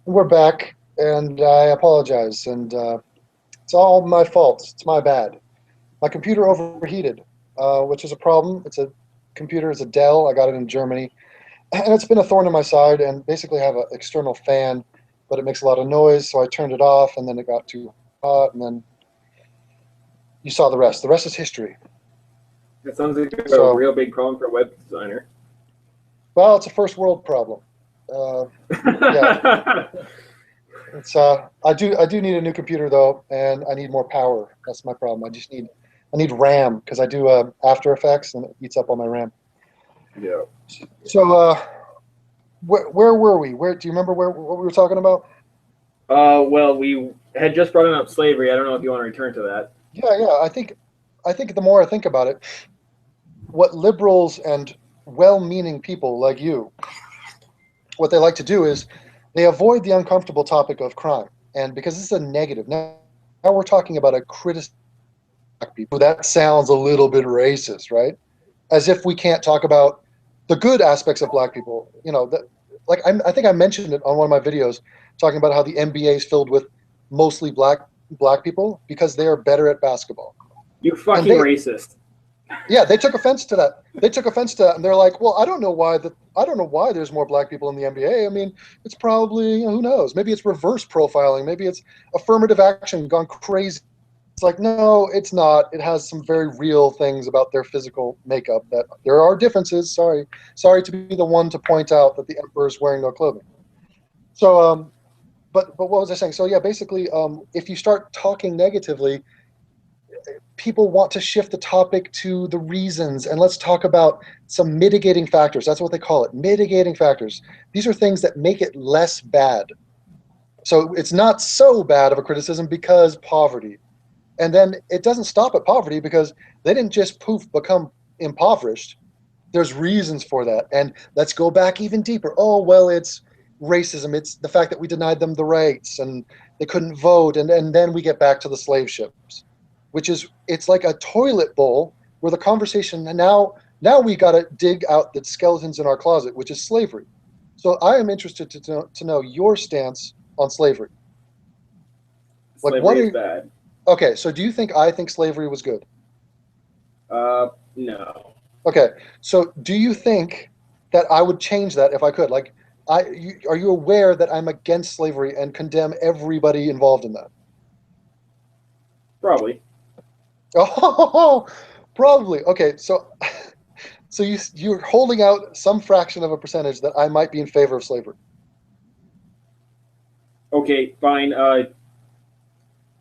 We're back, and I apologize. And it's all my fault. It's my bad. My computer overheated, which is a problem. It's a computer. It's a Dell. I got it in Germany, and it's been a thorn in my side. And basically, I have an external fan, but it makes a lot of noise. So I turned it off, and then it got too hot, and then you saw the rest. The rest is history. That sounds like a So, real big problem for a web designer. well, it's a first world problem. Yeah, it's I do need a new computer though, and I need more power. That's my problem. I need RAM because I do After Effects and it eats up all my RAM. Yeah. So where were we? Where do you remember what we were talking about? Well, we had just brought up slavery. I don't know if you want to return to that. Yeah. I think the more I think about it, what liberals and well-meaning people like you, what they like to do is they avoid the uncomfortable topic of crime, and because this is a negative. Now we're talking about a criticism of black people. That sounds a little bit racist, right? As if we can't talk about the good aspects of black people. I think I mentioned it on one of my videos, talking about how the NBA is filled with mostly black people because they are better at basketball. You And fucking racist. yeah, they took offense to that. They took offense to that, and they're like, "Well, I don't know why there's more black people in the NBA. I mean, it's probably, who knows? Maybe it's reverse profiling. Maybe it's affirmative action gone crazy." It's like, no, it's not. It has some very real things about their physical makeup that there are differences. Sorry to be the one to point out that the emperor is wearing no clothing. So, but what was I saying? So yeah, basically, if you start talking negatively, people want to shift the topic to the reasons, and let's talk about some mitigating factors. That's what they call it, mitigating factors. These are things that make it less bad. So it's not so bad of a criticism because poverty. And then it doesn't stop at poverty because they didn't just poof become impoverished. There's reasons for that. And let's go back even deeper. Oh, well, it's racism. It's the fact that we denied them the rights and they couldn't vote. And then we get back to the slave ships, which is, it's like a toilet bowl where the conversation, now we got to dig out the skeletons in our closet, which is slavery. So I am interested to know your stance on slavery. Like, what Slavery is are, bad. okay, so do you think I think slavery was good? No. Okay, so do you think that I would change that if I could? Like, are you aware that I'm against slavery and condemn everybody involved in that? Probably. Oh, probably. Okay, so you're holding out some fraction of a percentage that I might be in favor of slavery. Okay, fine.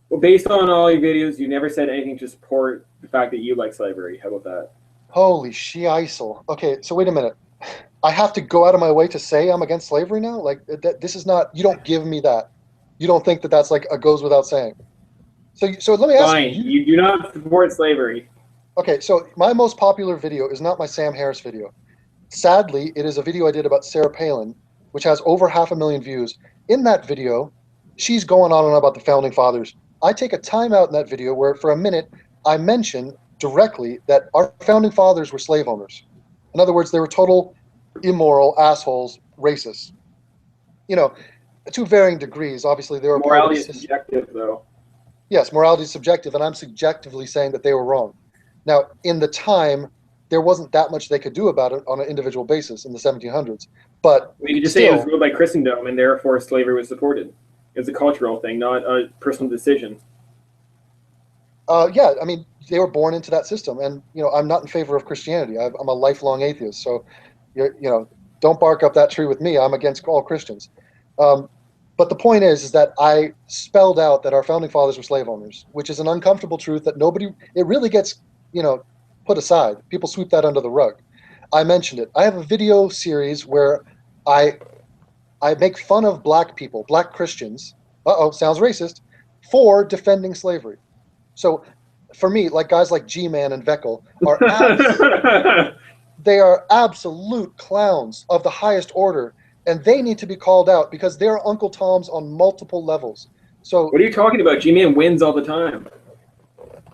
Well, based on all your videos, you never said anything to support the fact that you like slavery. How about that? Holy sheisel. Okay, so wait a minute. I have to go out of my way to say I'm against slavery now? Like, this is not. You don't give me that. You don't think that that's like a goes without saying. So let me ask Fine. you. You do not support slavery. Okay, so my most popular video is not my Sam Harris video. Sadly, it is a video I did about Sarah Palin, which has over 500,000 views. In that video, she's going on and on about the founding fathers. I take a time out in that video where, for a minute, I mention directly that our founding fathers were slave owners. In other words, they were total immoral assholes, racists. You know, to varying degrees. Obviously, they were part of Morality the is system. subjective, though. Yes, morality is subjective, and I'm subjectively saying that they were wrong. Now, in the time, there wasn't that much they could do about it on an individual basis in the 1700s. But We could just say it was still, ruled by Christendom, and therefore slavery was supported. It's a cultural thing, not a personal decision. yeah, I mean, they were born into that system, and I'm not in favor of Christianity. I'm a lifelong atheist, so don't bark up that tree with me. I'm against all Christians. Um, but the point is that I spelled out that our founding fathers were slave owners, which is an uncomfortable truth that it really gets, put aside. People sweep that under the rug. I mentioned it. I have a video series where I I make fun of black people, black Christians. Sounds racist, for defending slavery. So for me, like guys like G-Man and Veckel they are absolute clowns of the highest order, and they need to be called out because they're Uncle Toms on multiple levels. So, What are you talking about? G-Man wins all the time.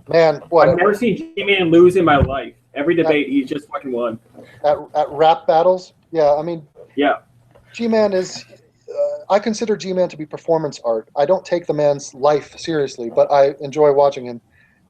man, I've never seen G-Man lose in my life. Every debate, he's just fucking won. at rap battles? Yeah, I mean, Yeah. G-Man is. I consider G-Man to be performance art. I don't take the man's life seriously, but I enjoy watching him.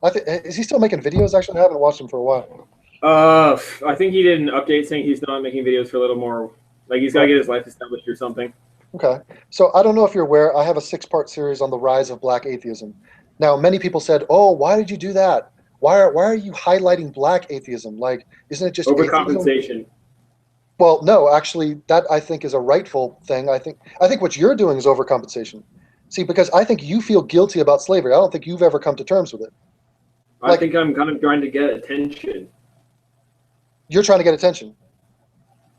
Is he still making videos? Actually, I haven't watched him for a while. I think he did an update saying he's not making videos for a little more. Like he's got to get his life established or something. Okay. So I don't know if you're aware, I have a 6-part series on the rise of black atheism. Now, many people said, "Oh, why did you do that? Why are you highlighting black atheism? Like, isn't it just Overcompensation?" atheism?" Well, no, actually, that I think is a rightful thing. I think what you're doing is overcompensation. See, because I think you feel guilty about slavery. I don't think you've ever come to terms with it. I think I'm kind of trying to get attention. You're trying to get attention.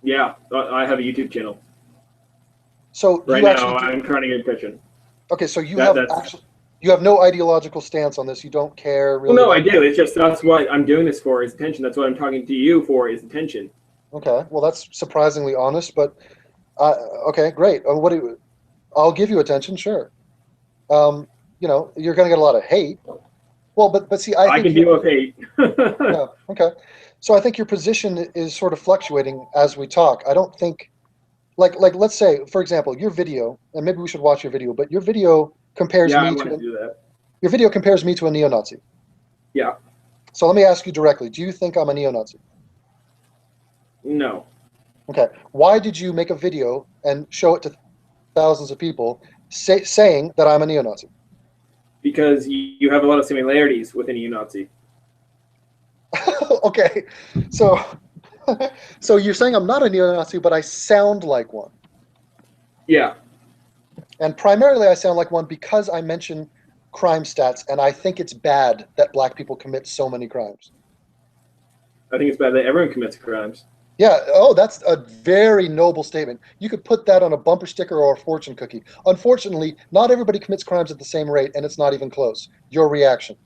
Yeah, I have a YouTube channel. So right now, I'm trying to get attention. Okay, so you have no ideological stance on this. You don't care really. Well, no, I do. It's just that's what I'm doing this for is attention. That's what I'm talking to you for is attention. Okay, well that's surprisingly honest, but okay, great. I'll give you attention, sure. You know, you're going to get a lot of hate. Well, but see, I think can deal with hate. Yeah, okay. So I think your position is sort of fluctuating as we talk. I don't think, like let's say, for example, your video, and maybe we should watch your video, but your video compares yeah, me I want to to do that. Your video compares me to a neo-Nazi. Yeah. So let me ask you directly: do you think I'm a neo-Nazi? No. Okay. Why did you make a video and show it to thousands of people saying that I'm a neo-Nazi? Because you have a lot of similarities with a neo-Nazi. Okay. So so you're saying I'm not a neo-Nazi, but I sound like one. Yeah. And primarily I sound like one because I mention crime stats, and I think it's bad that black people commit so many crimes. I think it's bad that everyone commits crimes. Yeah, oh, that's a very noble statement. You could put that on a bumper sticker or a fortune cookie. Unfortunately, not everybody commits crimes at the same rate, and it's not even close. Your reaction?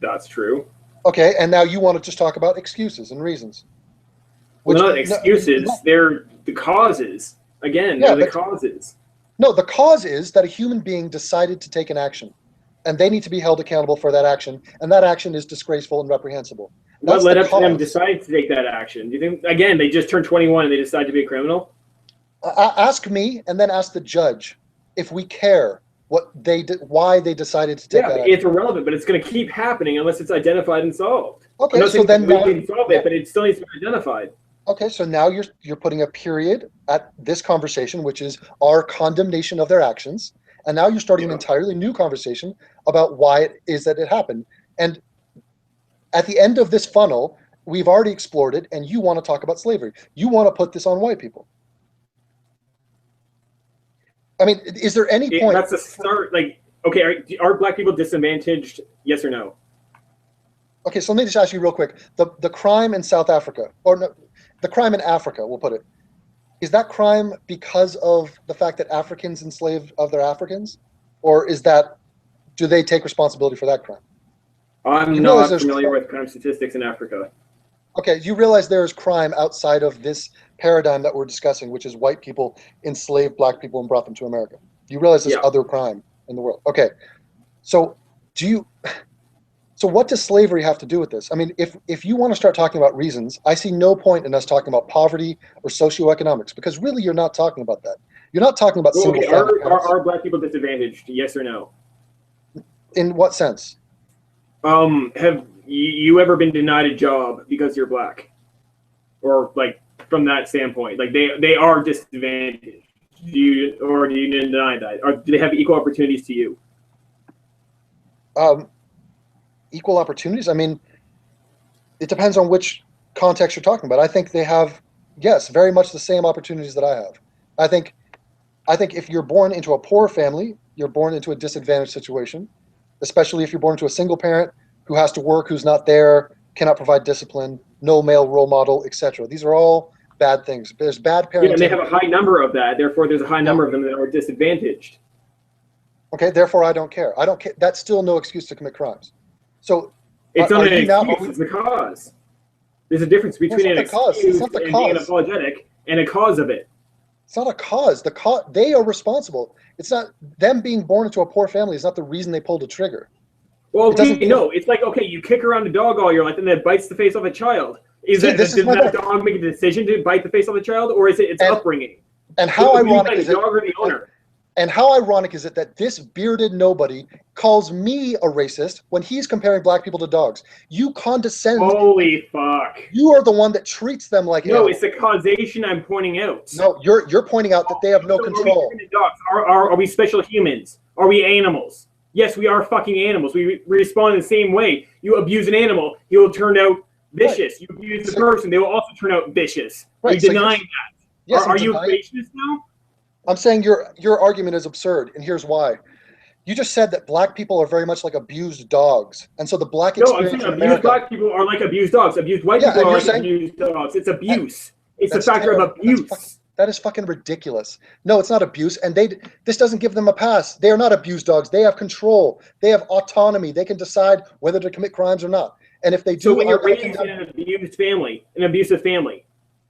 That's true. Okay, and now you want to just talk about excuses and reasons. Well, not excuses. They're the causes. Again, they're the causes. No, the cause is that a human being decided to take an action, and they need to be held accountable for that action, and that action is disgraceful and reprehensible. What led up to them deciding to take that action? Do you think, again, they just turned 21 and they decide to be a criminal? Ask me, and then ask the judge if we care what they did, why they decided to take that action. It's irrelevant, but it's going to keep happening unless it's identified and solved. Okay, so then we can solve it, but it still needs to be identified. Okay, so now you're putting a period at this conversation, which is our condemnation of their actions, and now you're starting an entirely new conversation about why it is that it happened. And at the end of this funnel, we've already explored it, and you want to talk about slavery. You want to put this on white people. I mean, is there any point? That's a start. Like, okay, are black people disadvantaged? Yes or no? Okay, so let me just ask you real quick. The crime in South Africa, or no, the crime in Africa, we'll put it, is that crime because of the fact that Africans enslaved other Africans? Or do they take responsibility for that crime? I'm not familiar with crime statistics in Africa. Okay, you realize there is crime outside of this paradigm that we're discussing, which is white people enslaved black people and brought them to America. You realize there's other crime in the world. Okay, so what does slavery have to do with this? I mean, if you want to start talking about reasons, I see no point in us talking about poverty or socioeconomics, because really you're not talking about that. You're not talking about single family. Are black people disadvantaged? Yes or no? In what sense? Have you ever been denied a job because you're black? Or like from that standpoint, like they are disadvantaged. Do you deny that? Or do they have equal opportunities to you? Equal opportunities? I mean, it depends on which context you're talking about. I think they have, yes, very much the same opportunities that I have. I think if you're born into a poor family, you're born into a disadvantaged situation, especially if you're born into a single parent who has to work, who's not there, cannot provide discipline, no male role model, etc. These are all bad things. There's bad parenting. Yeah, and they have a high number of that. Therefore, there's a high number of them that are disadvantaged. Okay, therefore I don't care. I don't care. That's still no excuse to commit crimes. So it's not an excuse. It's the cause. There's a difference between an excuse and being apologetic and a cause of it. It's not a cause. They are responsible. It's not them being born into a poor family is not the reason they pulled a trigger. Well, no, it's like, okay, you kick around a dog all your life and then it bites the face off a child. Does that dog make a decision to bite the face off the child, or is it its upbringing? And how ironic is it? Dog or the owner? And how ironic is it that this bearded nobody calls me a racist when he's comparing black people to dogs? You condescend. Holy fuck! You are the one that treats them like animals. It's the causation I'm pointing out. No, you're pointing out that they have no control. Are we special humans? Are we animals? Yes, we are fucking animals. We respond in the same way. You abuse an animal, he will turn out vicious. Right. You abuse the person, they will also turn out vicious. Right. Are you denying that? Yes, are you a creationist now? I'm saying your argument is absurd, and here's why. You just said that black people are very much like abused dogs, and so the black experience I'm saying abused black people are like abused dogs. Abused white people are like abused dogs. It's abuse. It's a factor of abuse. That is fucking ridiculous. No, it's not abuse, and this doesn't give them a pass. They are not abused dogs. They have control. They have autonomy. They can decide whether to commit crimes or not. And if they do, so when you're raised in an abusive family,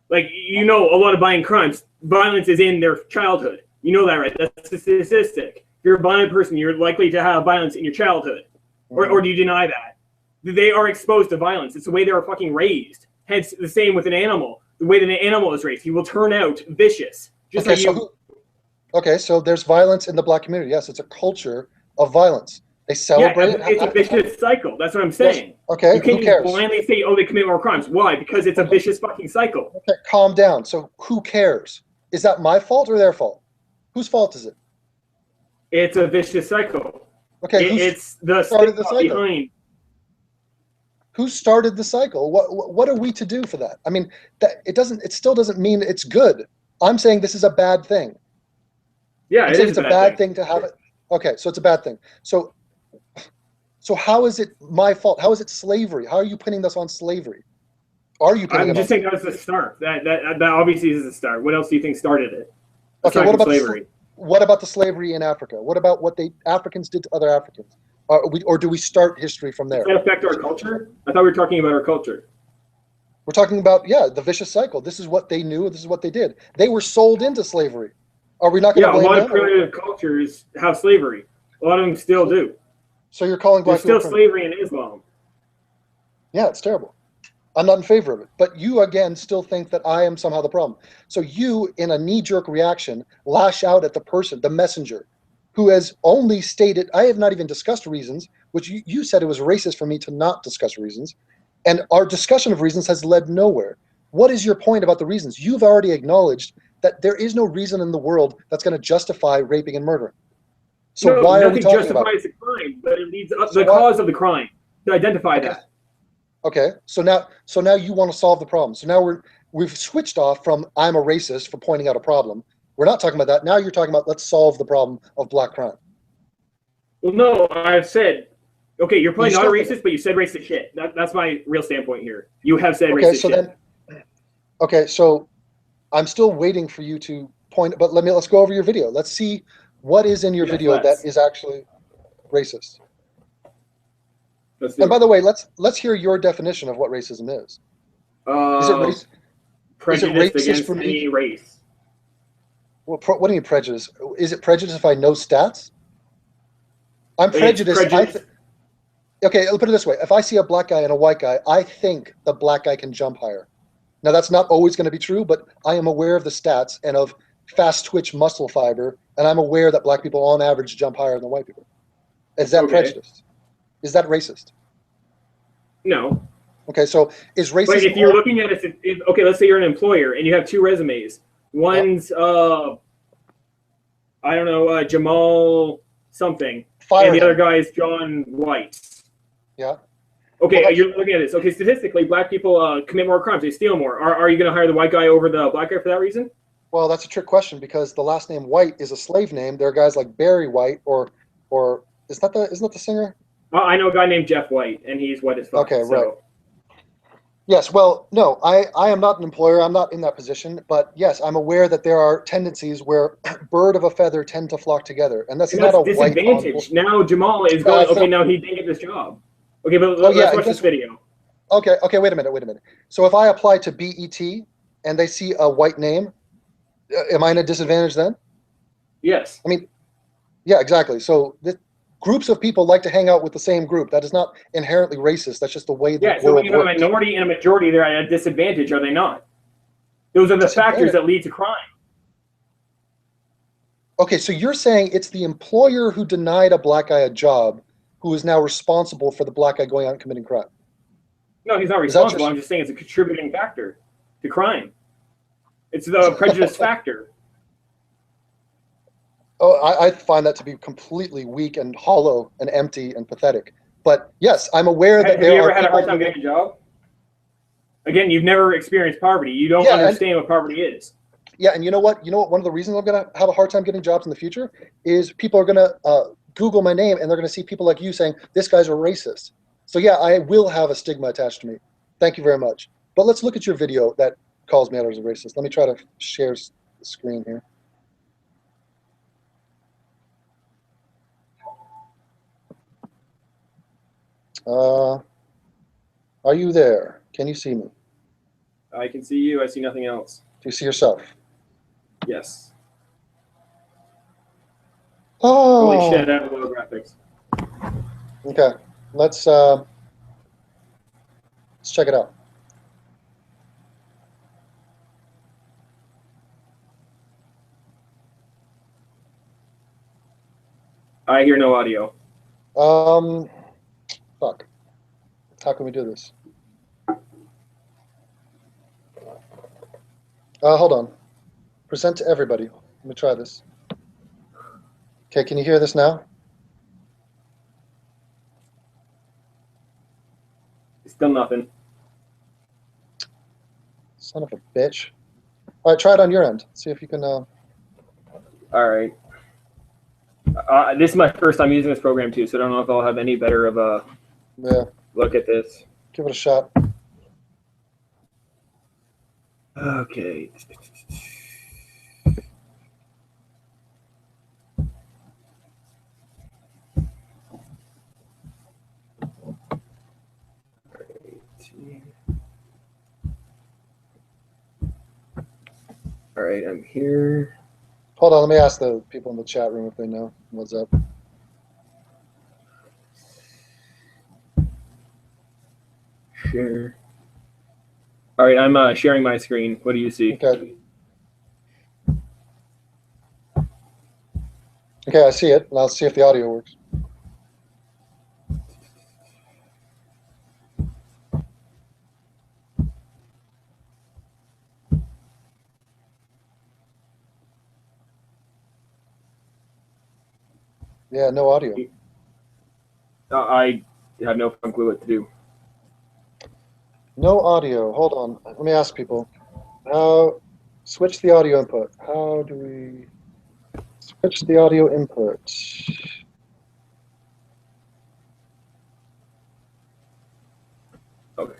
like a lot of violent crimes, violence is in their childhood. You know that, right? That's a statistic. If you're a violent person, you're likely to have violence in your childhood. Or do you deny that? They are exposed to violence. It's the way they are fucking raised. Hence, the same with an animal. The way that an animal is raised, he will turn out vicious. So there's violence in the black community. Yes, it's a culture of violence. They celebrate it. It's a vicious cycle. That's what I'm saying. Yes. Okay, you can't just blindly say, they commit more crimes. Why? Because it's a vicious fucking cycle. Okay, calm down. So who cares? Is that my fault or their fault? Whose fault is it? It's a vicious cycle. Okay, it's the started the cycle behind. Who started the cycle? What are we to do for that? I mean, it still doesn't mean it's good. I'm saying this is a bad thing. Yeah, it's a bad thing to have it. Okay, so it's a bad thing. So how is it my fault? How is it slavery? How are you pinning this on slavery? I'm just saying that's the start. That obviously is the start. What else do you think started it? Okay, what about slavery? What about the slavery in Africa? What about what Africans did to other Africans? Or do we start history from there? Does that affect our culture? I thought we were talking about our culture. We're talking about, the vicious cycle. This is what they knew. This is what they did. They were sold into slavery. Are we not going to blame them? Yeah, a lot of primitive cultures have slavery. A lot of them still do. So you're calling black people still slavery in Islam. Yeah, it's terrible. I'm not in favor of it. But you, again, still think that I am somehow the problem. So you, in a knee-jerk reaction, lash out at the person, the messenger, who has only stated, I have not even discussed reasons, which you said it was racist for me to not discuss reasons, and our discussion of reasons has led nowhere. What is your point about the reasons? You've already acknowledged that there is no reason in the world that's going to justify raping and murdering. So why are we talking about it? Nothing justifies the crime, but it leads up the cause of the crime, to identify that. Okay, so now you want to solve the problem. So now we've switched off from I'm a racist for pointing out a problem. We're not talking about that. Now you're talking about let's solve the problem of black crime. Well, no, I've said, okay, you're probably not a racist, but you said racist shit. That's my real standpoint here. You have said racist shit. So I'm still waiting for you to point, but let's go over your video. Let's see what is in your video that is actually racist. And by the way, let's hear your definition of what racism is. Prejudice against any race. Well, what do you mean prejudice? Is it prejudice if I know stats? I'm prejudiced. Okay, I'll put it this way. If I see a black guy and a white guy, I think the black guy can jump higher. Now, that's not always going to be true, but I am aware of the stats and of fast twitch muscle fiber, and I'm aware that black people on average jump higher than white people. Is that prejudice? Is that racist? No. Okay, so is racism... But if you're looking at it, okay, let's say you're an employer and you have two resumes. One's, I don't know, Jamal something. And the other guy is John White. Yeah. Okay, you're looking at this. Okay, statistically, black people commit more crimes. They steal more. Are you going to hire the white guy over the black guy for that reason? Well, that's a trick question because the last name White is a slave name. There are guys like Barry White or isn't that the singer? I know a guy named Jeff White, and he's white as fuck. Okay, right. Yes, well, no, I am not an employer. I'm not in that position. But yes, I'm aware that there are tendencies where bird of a feather tend to flock together. And that's not a disadvantage. Now Jamal is going, okay, now he didn't get this job. Okay, but let's watch this video. Okay, wait a minute. So if I apply to BET and they see a white name, am I in a disadvantage then? Yes. I mean, yeah, exactly. So groups of people like to hang out with the same group. That is not inherently racist. That's just the way the Yeah, so when world you have a works. minority and a majority, they're at a disadvantage, are they not? Those are the factors that lead to crime. Okay, so you're saying it's the employer who denied a black guy a job who is now responsible for the black guy going out and committing crime. No, he's not responsible. I'm just saying it's a contributing factor to crime. It's the prejudice factor. Oh, I find that to be completely weak and hollow and empty and pathetic. But yes, I'm aware that there are. Have you ever had a hard time getting a job? Again, you've never experienced poverty. You don't understand what poverty is. Yeah, and you know what? One of the reasons I'm going to have a hard time getting jobs in the future is people are going to Google my name and they're going to see people like you saying, this guy's a racist. So yeah, I will have a stigma attached to me. Thank you very much. But let's look at your video that calls me out as a racist. Let me try to share the screen here. Are you there? Can you see me? I can see you. I see nothing else. Do you see yourself? Yes. Oh. Holy shit, I have low graphics. Okay. Let's check it out. I hear no audio. Fuck. How can we do this? Hold on. Present to everybody. Let me try this. Okay, can you hear this now? Still nothing. Son of a bitch. All right, try it on your end. See if you can. All right. This is my first time using this program too, so I don't know if I'll have any better of a look at this. Give it a shot. Okay. All right, I'm here. Hold on, let me ask the people in the chat room if they know what's up. Share. All right, I'm sharing my screen. What do you see? Okay. Okay, I see it. And I'll see if the audio works. Yeah, no audio. I have no clue what to do. No audio. Hold on. Let me ask people. Switch the audio input. How do we switch the audio input? Okay.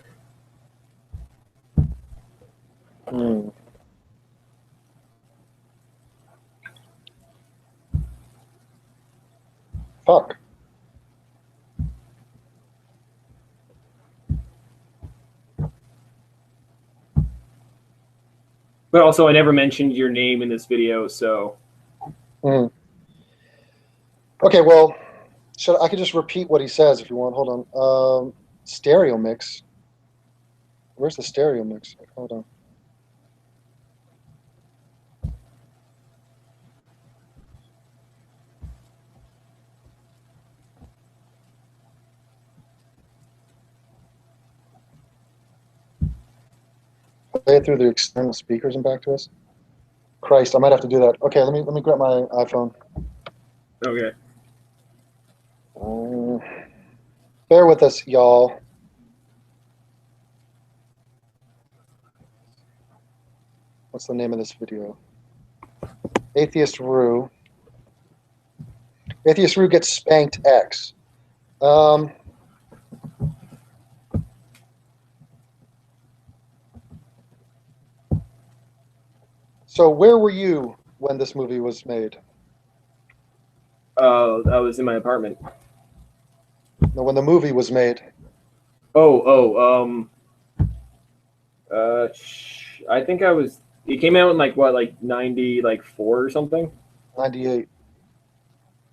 Fuck. But also, I never mentioned your name in this video, so. Okay, well, I could just repeat what he says if you want. Hold on. Stereo mix. Where's the stereo mix? Hold on. Play it through the external speakers and back to us. Christ, I might have to do that. Okay, let me grab my iPhone. Okay. Bear with us, y'all. What's the name of this video? Atheist Rue. Atheist Rue gets spanked X. So where were you when this movie was made? I was in my apartment. No, when the movie was made. I think I was. It came out in like 94 or something. 98.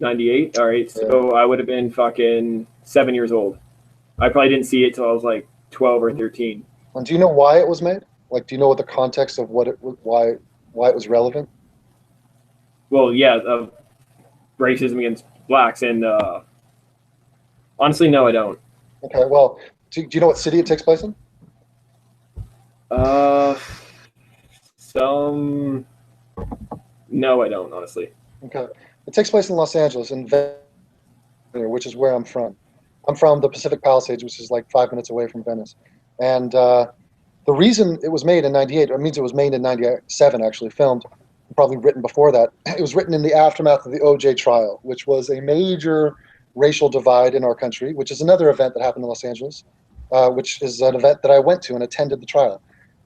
98. All right, so I would have been fucking 7 years old. I probably didn't see it till I was like 12 or 13. And do you know why it was made? Like, do you know what the context of what it why it was relevant? Well, yeah, racism against blacks, and honestly, no, I don't. Okay, well, do you know what city it takes place in? Some. No, I don't, honestly. Okay, it takes place in Los Angeles, which is where I'm from. I'm from the Pacific Palisades, which is like 5 minutes away from Venice. And the reason it was made in '98, it means it was made in '97, actually filmed, probably written before that. It was written in the aftermath of the OJ trial, which was a major racial divide in our country, which is another event that happened in Los Angeles, which is an event that I went to and attended the trial.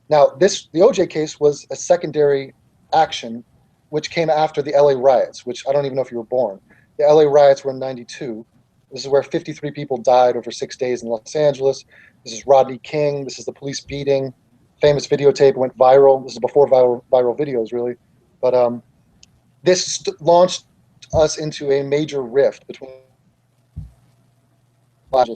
Now, the OJ case was a secondary action which came after the LA riots, which I don't even know if you were born. The LA riots were in '92. This is where 53 people died over 6 days in Los Angeles. This is Rodney King. This is the police beating. Famous videotape went viral. This is before viral videos, really. But this launched us into a major rift between.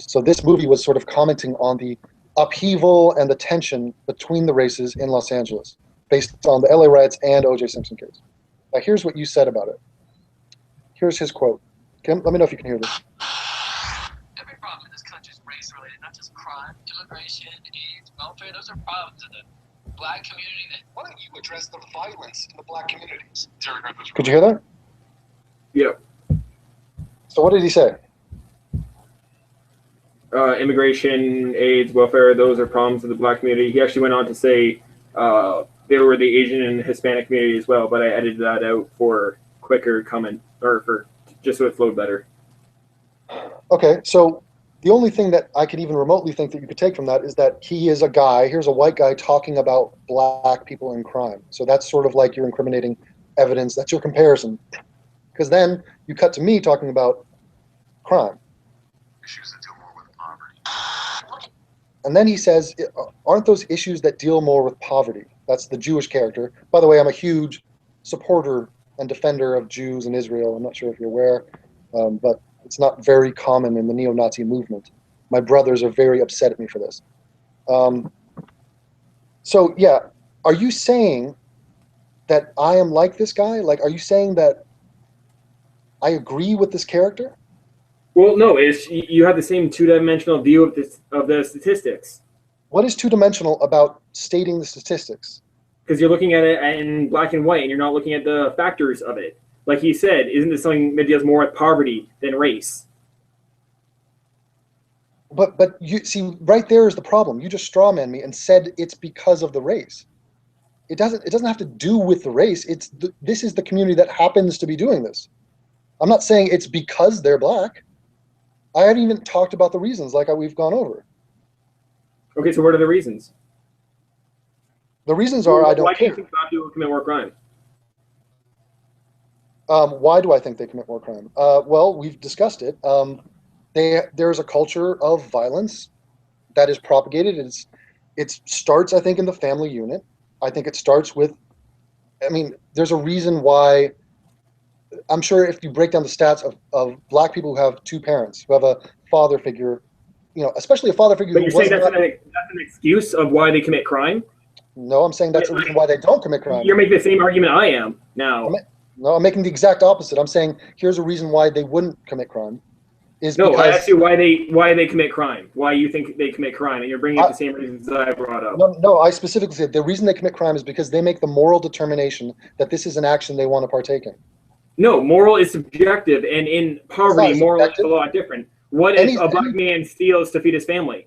So this movie was sort of commenting on the upheaval and the tension between the races in Los Angeles, based on the LA riots and O.J. Simpson case. Now, here's what you said about it. Here's his quote. Kim, let me know if you can hear this. Every problem in this country is race-related, not just crime, immigration, AIDS, welfare. Those are problems in the black community. Why don't you address the violence in the black communities? Could you hear that? Yeah. So what did he say? Immigration, AIDS, welfare, those are problems in the black community. He actually went on to say there were the Asian and Hispanic community as well, but I edited that out for quicker comment, or for just so it flowed better. Okay, so the only thing that I could even remotely think that you could take from that is that he is a guy, here's a white guy talking about black people in crime. So that's sort of like your incriminating evidence, that's your comparison. Because then you cut to me talking about crime. Issues that deal more with poverty. And then he says, aren't those issues that deal more with poverty? That's the Jewish character. By the way, I'm a huge supporter and defender of Jews in Israel. I'm not sure if you're aware, but it's not very common in the neo-Nazi movement. My brothers are very upset at me for this. So, yeah, are you saying that I am like this guy? Like, are you saying that I agree with this character? Well, no, you have the same two-dimensional view of the statistics. What is two-dimensional about stating the statistics? Because you're looking at it in black and white, and you're not looking at the factors of it. Like he said, isn't this something that deals more with poverty than race? But you see, right there is the problem. You just strawman me and said it's because of the race. It doesn't have to do with the race. This is the community that happens to be doing this. I'm not saying it's because they're black. I haven't even talked about the reasons like we've gone over. Okay, so what are the reasons? The reasons are I don't care. Why do you think black people commit more crime? Why do I think they commit more crime? Well, we've discussed it. There's a culture of violence that is propagated. It starts, I think, in the family unit. I think it starts with, I mean, there's a reason why. I'm sure if you break down the stats of black people who have two parents, who have a father figure, especially a father figure. But you're saying that's an excuse of why they commit crime? No, I'm saying that's the reason why they don't commit crime. You're making the same argument I am now. I'm making the exact opposite. I'm saying here's a reason why they wouldn't commit crime. I asked you why they commit crime. Why you think they commit crime, and you're bringing up the same reasons that I brought up. No, I specifically said the reason they commit crime is because they make the moral determination that this is an action they want to partake in. No, moral is subjective, and in poverty, moral is a lot different. What if a black man steals to feed his family?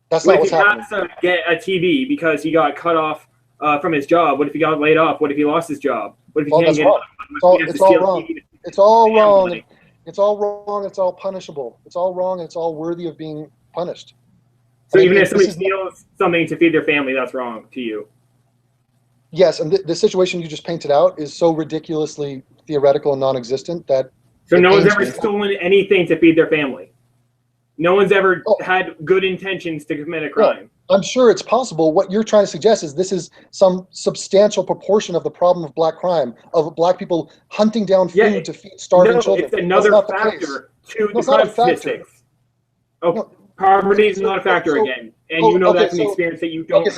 That's not what's happening. What if he has to get a TV because he got cut off from his job? What if he got laid off? What if he lost his job? What if he can't get It's all wrong. It's all wrong. It's all wrong. It's all punishable. It's all wrong. It's all worthy of being punished. So even if somebody steals something to feed their family, that's wrong to you? Yes, and the situation you just painted out is so ridiculously theoretical and non-existent that. So no one's ever stolen anything to feed their family? No one's ever had good intentions to commit a crime. I'm sure it's possible. What you're trying to suggest is this is some substantial proportion of the problem of black crime, of black people hunting down food to feed starving children. It's another factor to the crime statistics. Poverty is not a factor again, and you know that's an experience that you don't have.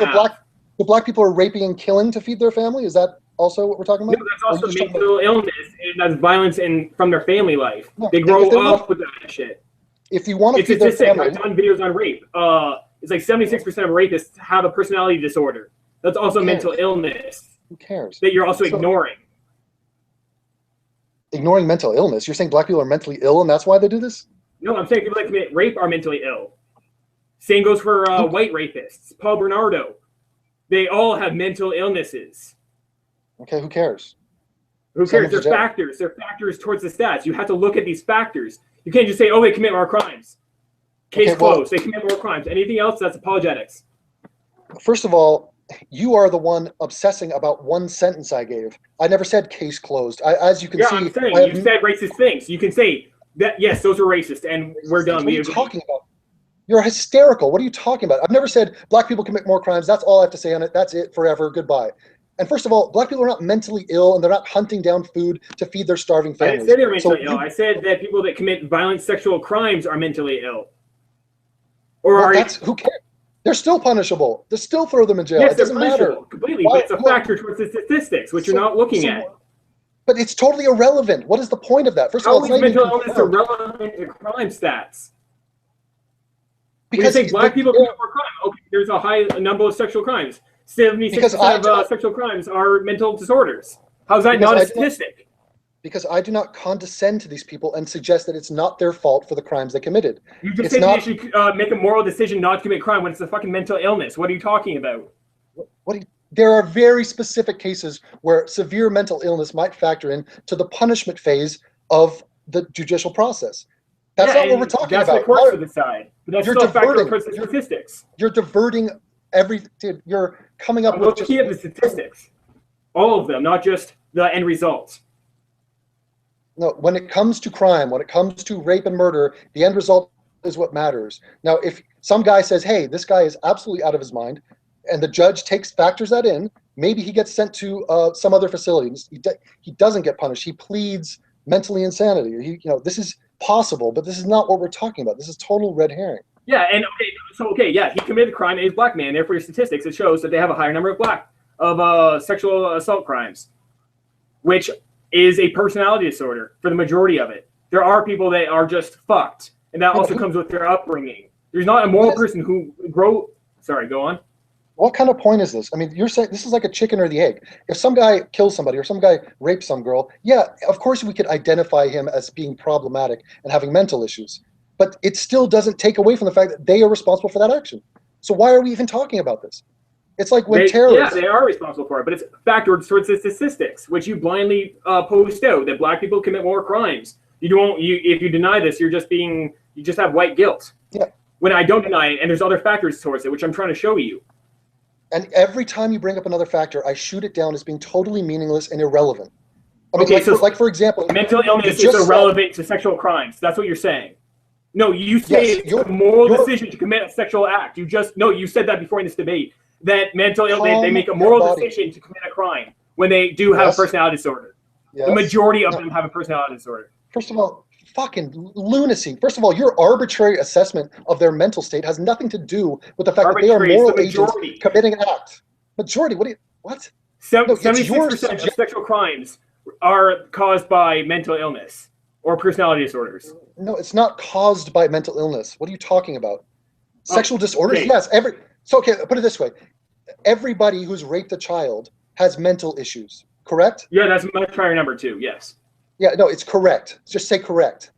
So black people are raping and killing to feed their family? Is that also what we're talking about? No, that's also mental illness, and that's violence from their family life. They grow up with that shit. If you want to feed their family, I've done videos on rape. It's like 76% of rapists have a personality disorder. That's also mental illness. Who cares? That you're also ignoring. Ignoring mental illness? You're saying black people are mentally ill and that's why they do this? No, I'm saying people that commit rape are mentally ill. Same goes for white rapists. Paul Bernardo. They all have mental illnesses. Okay, who cares? Who cares? They're factors. They're factors towards the stats. You have to look at these factors. You can't just say, oh, they commit more crimes. Case closed. They commit more crimes. Anything else, that's apologetics. First of all, you are the one obsessing about one sentence I gave. I never said case closed. As you can see, I'm saying, you said racist things. You can say that, yes, those are racist, and we're done. What are you talking about? You're hysterical. What are you talking about? I've never said black people commit more crimes. That's all I have to say on it. That's it. Forever. Goodbye. And first of all, black people are not mentally ill, and they're not hunting down food to feed their starving families. I didn't say they're mentally ill. I said that people that commit violent sexual crimes are mentally ill. Or who cares? They're still punishable. They still throw them in jail. Yes, it doesn't matter completely, but it's a factor towards the statistics, which you're not looking at. But it's totally irrelevant. What is the point of that? First of all, how is mental illness irrelevant to crime stats? Because you say black people commit more crime. Okay, there's a high number of sexual crimes. 76% of sexual crimes are mental disorders. How's that not a statistic? Because I do not condescend to these people and suggest that it's not their fault for the crimes they committed. You just said they should make a moral decision not to commit crime when it's a fucking mental illness. What are you talking about? There are very specific cases where severe mental illness might factor in to the punishment phase of the judicial process. That's not what we're talking about. That's the courts to decide. But that's still a factor towards the statistics. You're diverting everything. You're coming up with looking at the statistics. All of them, not just the end results. No, when it comes to crime, when it comes to rape and murder, the end result is what matters. Now, if some guy says, hey, this guy is absolutely out of his mind, and the judge factors that in, maybe he gets sent to some other facility. He doesn't get punished. He pleads mentally insanity. This is possible, but this is not what we're talking about. This is total red herring. Yeah, and he committed a crime and he's a black man. Therefore, your statistics, it shows that they have a higher number of sexual assault crimes, which is a personality disorder for the majority of it. There are people that are just fucked, and that also comes with their upbringing. There's not a moral person who Sorry, go on. What kind of point is this? I mean, you're saying this is like a chicken or the egg. If some guy kills somebody or some guy rapes some girl, yeah, of course we could identify him as being problematic and having mental issues. But it still doesn't take away from the fact that they are responsible for that action. So why are we even talking about this? It's like when terrorists... Yeah, they are responsible for it, but it's factored towards the statistics, which you blindly post out, that black people commit more crimes. If you deny this, you just have white guilt. Yeah. When I don't deny it, and there's other factors towards it, which I'm trying to show you. And every time you bring up another factor, I shoot it down as being totally meaningless and irrelevant. I mean, for example... Mental illness is irrelevant to sexual crimes. That's what you're saying. No, you say it's a moral decision to commit a sexual act. You said that before in this debate. That mental illness, they make a moral decision to commit a crime when they do have a personality disorder. Yes. The majority of them have a personality disorder. First of all, fucking lunacy. First of all, your arbitrary assessment of their mental state has nothing to do with the fact that they are moral agents committing an act. Majority? What? 76% of sexual crimes are caused by mental illness or personality disorders. No, it's not caused by mental illness. What are you talking about? Sexual disorders? Yes. Put it this way. Everybody who's raped a child has mental issues, correct? Yeah, that's much higher number too, yes. Yeah, no, it's correct. Just say correct.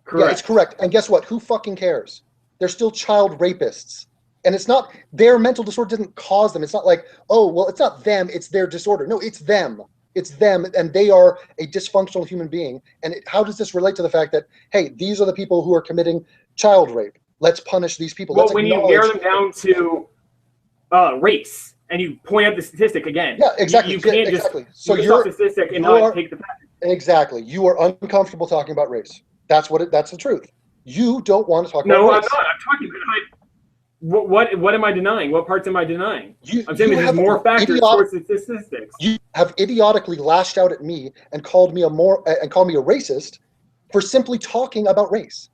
Correct. Yeah, it's correct. And guess what? Who fucking cares? They're still child rapists. And it's not, their mental disorder didn't cause them. It's not like, oh, well, it's not them, it's their disorder. No, it's them. It's them, and they are a dysfunctional human being. And how does this relate to the fact that, hey, these are the people who are committing child rape? Let's punish these people. Well, when you narrow them down to race, and you point out the statistic again. Yeah, exactly. You can't exactly. Just you're the statistic and not take the fact. Exactly. You are uncomfortable talking about race. That's the truth. You don't want to talk about No, I'm race. not. I'm talking about what am I denying? What parts am I denying? I'm saying You there's have more factors towards the statistics. You have idiotically lashed out at me and called me a racist for simply talking about race.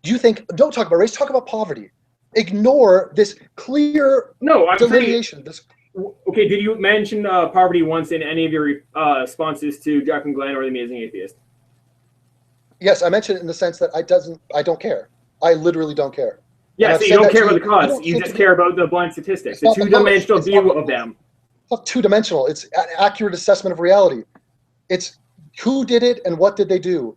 You think, don't talk about race, talk about poverty. Ignore this clear delineation. Okay, did you mention poverty once in any of your responses to Jack and Glenn or the Amazing Atheist? Yes, I mentioned it in the sense that I don't care. I literally don't care. Yeah, so you don't care about the cause. You just care about the blind statistics. The two-dimensional view of them. It's not two-dimensional. It's an accurate assessment of reality. It's who did it and what did they do.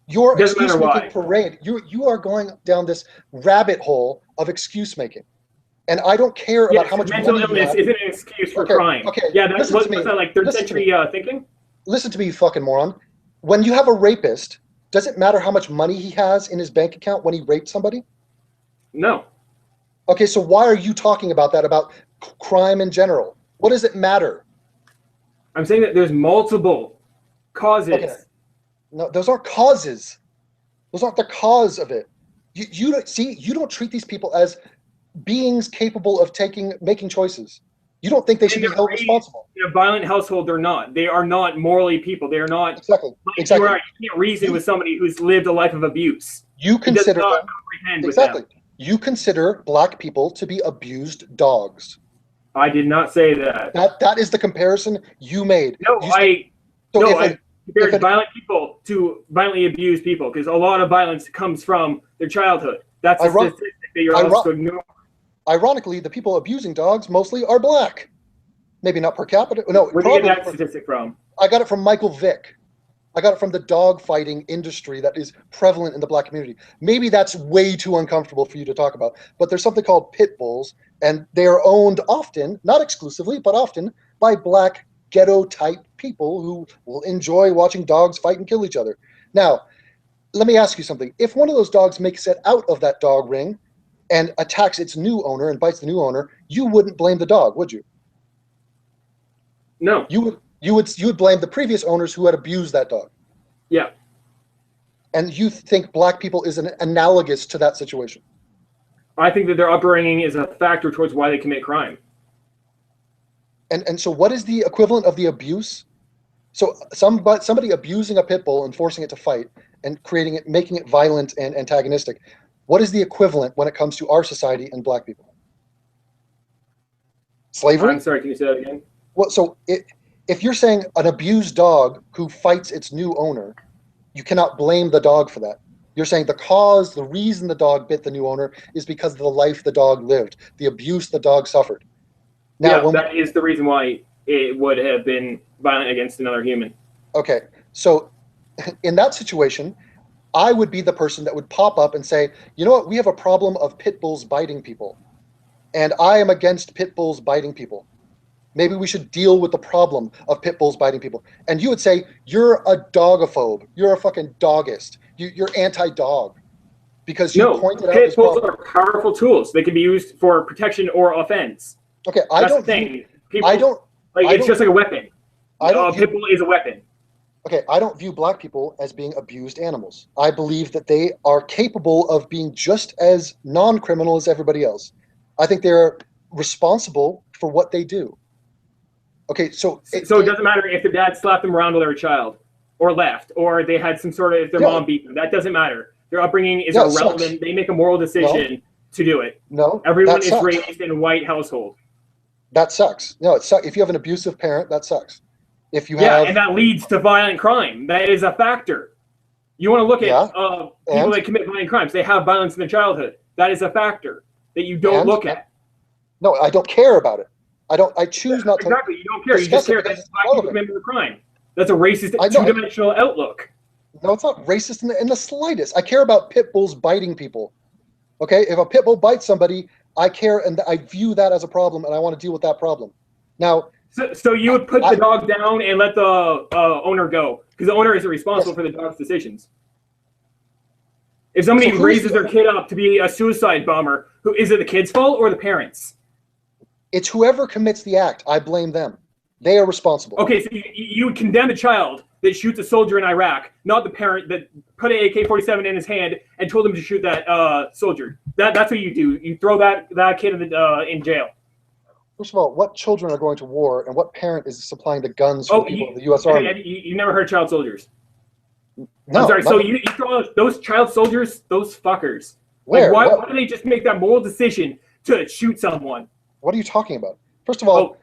Your excuse-making parade, you are going down this rabbit hole of excuse-making. And I don't care about how much mental money illness isn't an excuse for crime. Okay, yeah, that's what's that like third century thinking? Listen to me, you fucking moron. When you have a rapist, does it matter how much money he has in his bank account when he raped somebody? No. Okay, so why are you talking about that, about crime in general? What does it matter? I'm saying that there's multiple causes. Okay. No, those aren't causes. Those aren't the cause of it. You don't treat these people as beings capable of making choices. You don't think they should be held responsible. In a violent household, they're not. They are not morally people. They are not. Exactly. You can't reason with somebody who's lived a life of abuse. You consider You consider black people to be abused dogs. I did not say that. That is the comparison you made. No, I compared violent people to violently abused people because a lot of violence comes from their childhood. That's a statistic that you're supposed to ignore. Ironically, the people abusing dogs mostly are black. Maybe not per capita. No, where did you get that statistic from? I got it from Michael Vick. I got it from the dog fighting industry that is prevalent in the black community. Maybe that's way too uncomfortable for you to talk about, but there's something called pit bulls, and they are owned often, not exclusively, but often by black ghetto-type people who will enjoy watching dogs fight and kill each other. Now, let me ask you something. If one of those dogs makes it out of that dog ring and attacks its new owner and bites the new owner, you wouldn't blame the dog, would you? No. You would blame the previous owners who had abused that dog. Yeah. And you think black people is analogous to that situation? I think that their upbringing is a factor towards why they commit crime. And so what is the equivalent of the abuse? So somebody abusing a pit bull and forcing it to fight and making it violent and antagonistic. What is the equivalent when it comes to our society and black people? Slavery? I'm sorry, can you say that again? Well, so if you're saying an abused dog who fights its new owner, you cannot blame the dog for that. You're saying the reason the dog bit the new owner is because of the life the dog lived, the abuse the dog suffered. Now, that is the reason why it would have been violent against another human. Okay, so in that situation, I would be the person that would pop up and say, you know what, we have a problem of pit bulls biting people, and I am against pit bulls biting people. Maybe we should deal with the problem of pit bulls biting people. And you would say, you're a dogophobe. You're a fucking dogist. You're anti-dog. Because you pointed out this problem. Pit bulls are powerful tools. They can be used for protection or offense. Okay, it's just like a weapon. Pit bull is a weapon. Okay, I don't view black people as being abused animals. I believe that they are capable of being just as non-criminal as everybody else. I think they're responsible for what they do. Okay, so it doesn't matter if their dad slapped them around while they were a child, or left, or they had some sort of, if their mom beat them. That doesn't matter. Their upbringing is irrelevant. They make a moral decision to do it. No, everyone is raised in a white household. That sucks. No, it sucks. If you have an abusive parent, that sucks. If you have, and that leads to violent crime. That is a factor. You want to look at people that commit violent crimes. They have violence in their childhood. That is a factor that you don't look at. No, I don't care about it. I choose not to. Exactly, you don't care. You just care that black people commit a crime. That's a racist, two-dimensional outlook. No, it's not racist in the slightest. I care about pit bulls biting people. Okay, if a pit bull bites somebody, I care, and I view that as a problem, and I want to deal with that problem. Now, so you would put the dog down and let the owner go, because the owner isn't responsible for the dog's decisions. If somebody raises their kid up to be a suicide bomber, is it the kid's fault or the parents'? It's whoever commits the act. I blame them. They are responsible. Okay, so you would condemn a child that shoots a soldier in Iraq, not the parent that put an AK-47 in his hand and told him to shoot that soldier. That's what you do. You throw that kid in jail. First of all, what children are going to war, and what parent is supplying the guns for the people of the U.S. Army? You never heard child soldiers? No. I'm sorry. So you throw those child soldiers, those fuckers. Where? Like, why do they just make that moral decision to shoot someone? What are you talking about? First of all,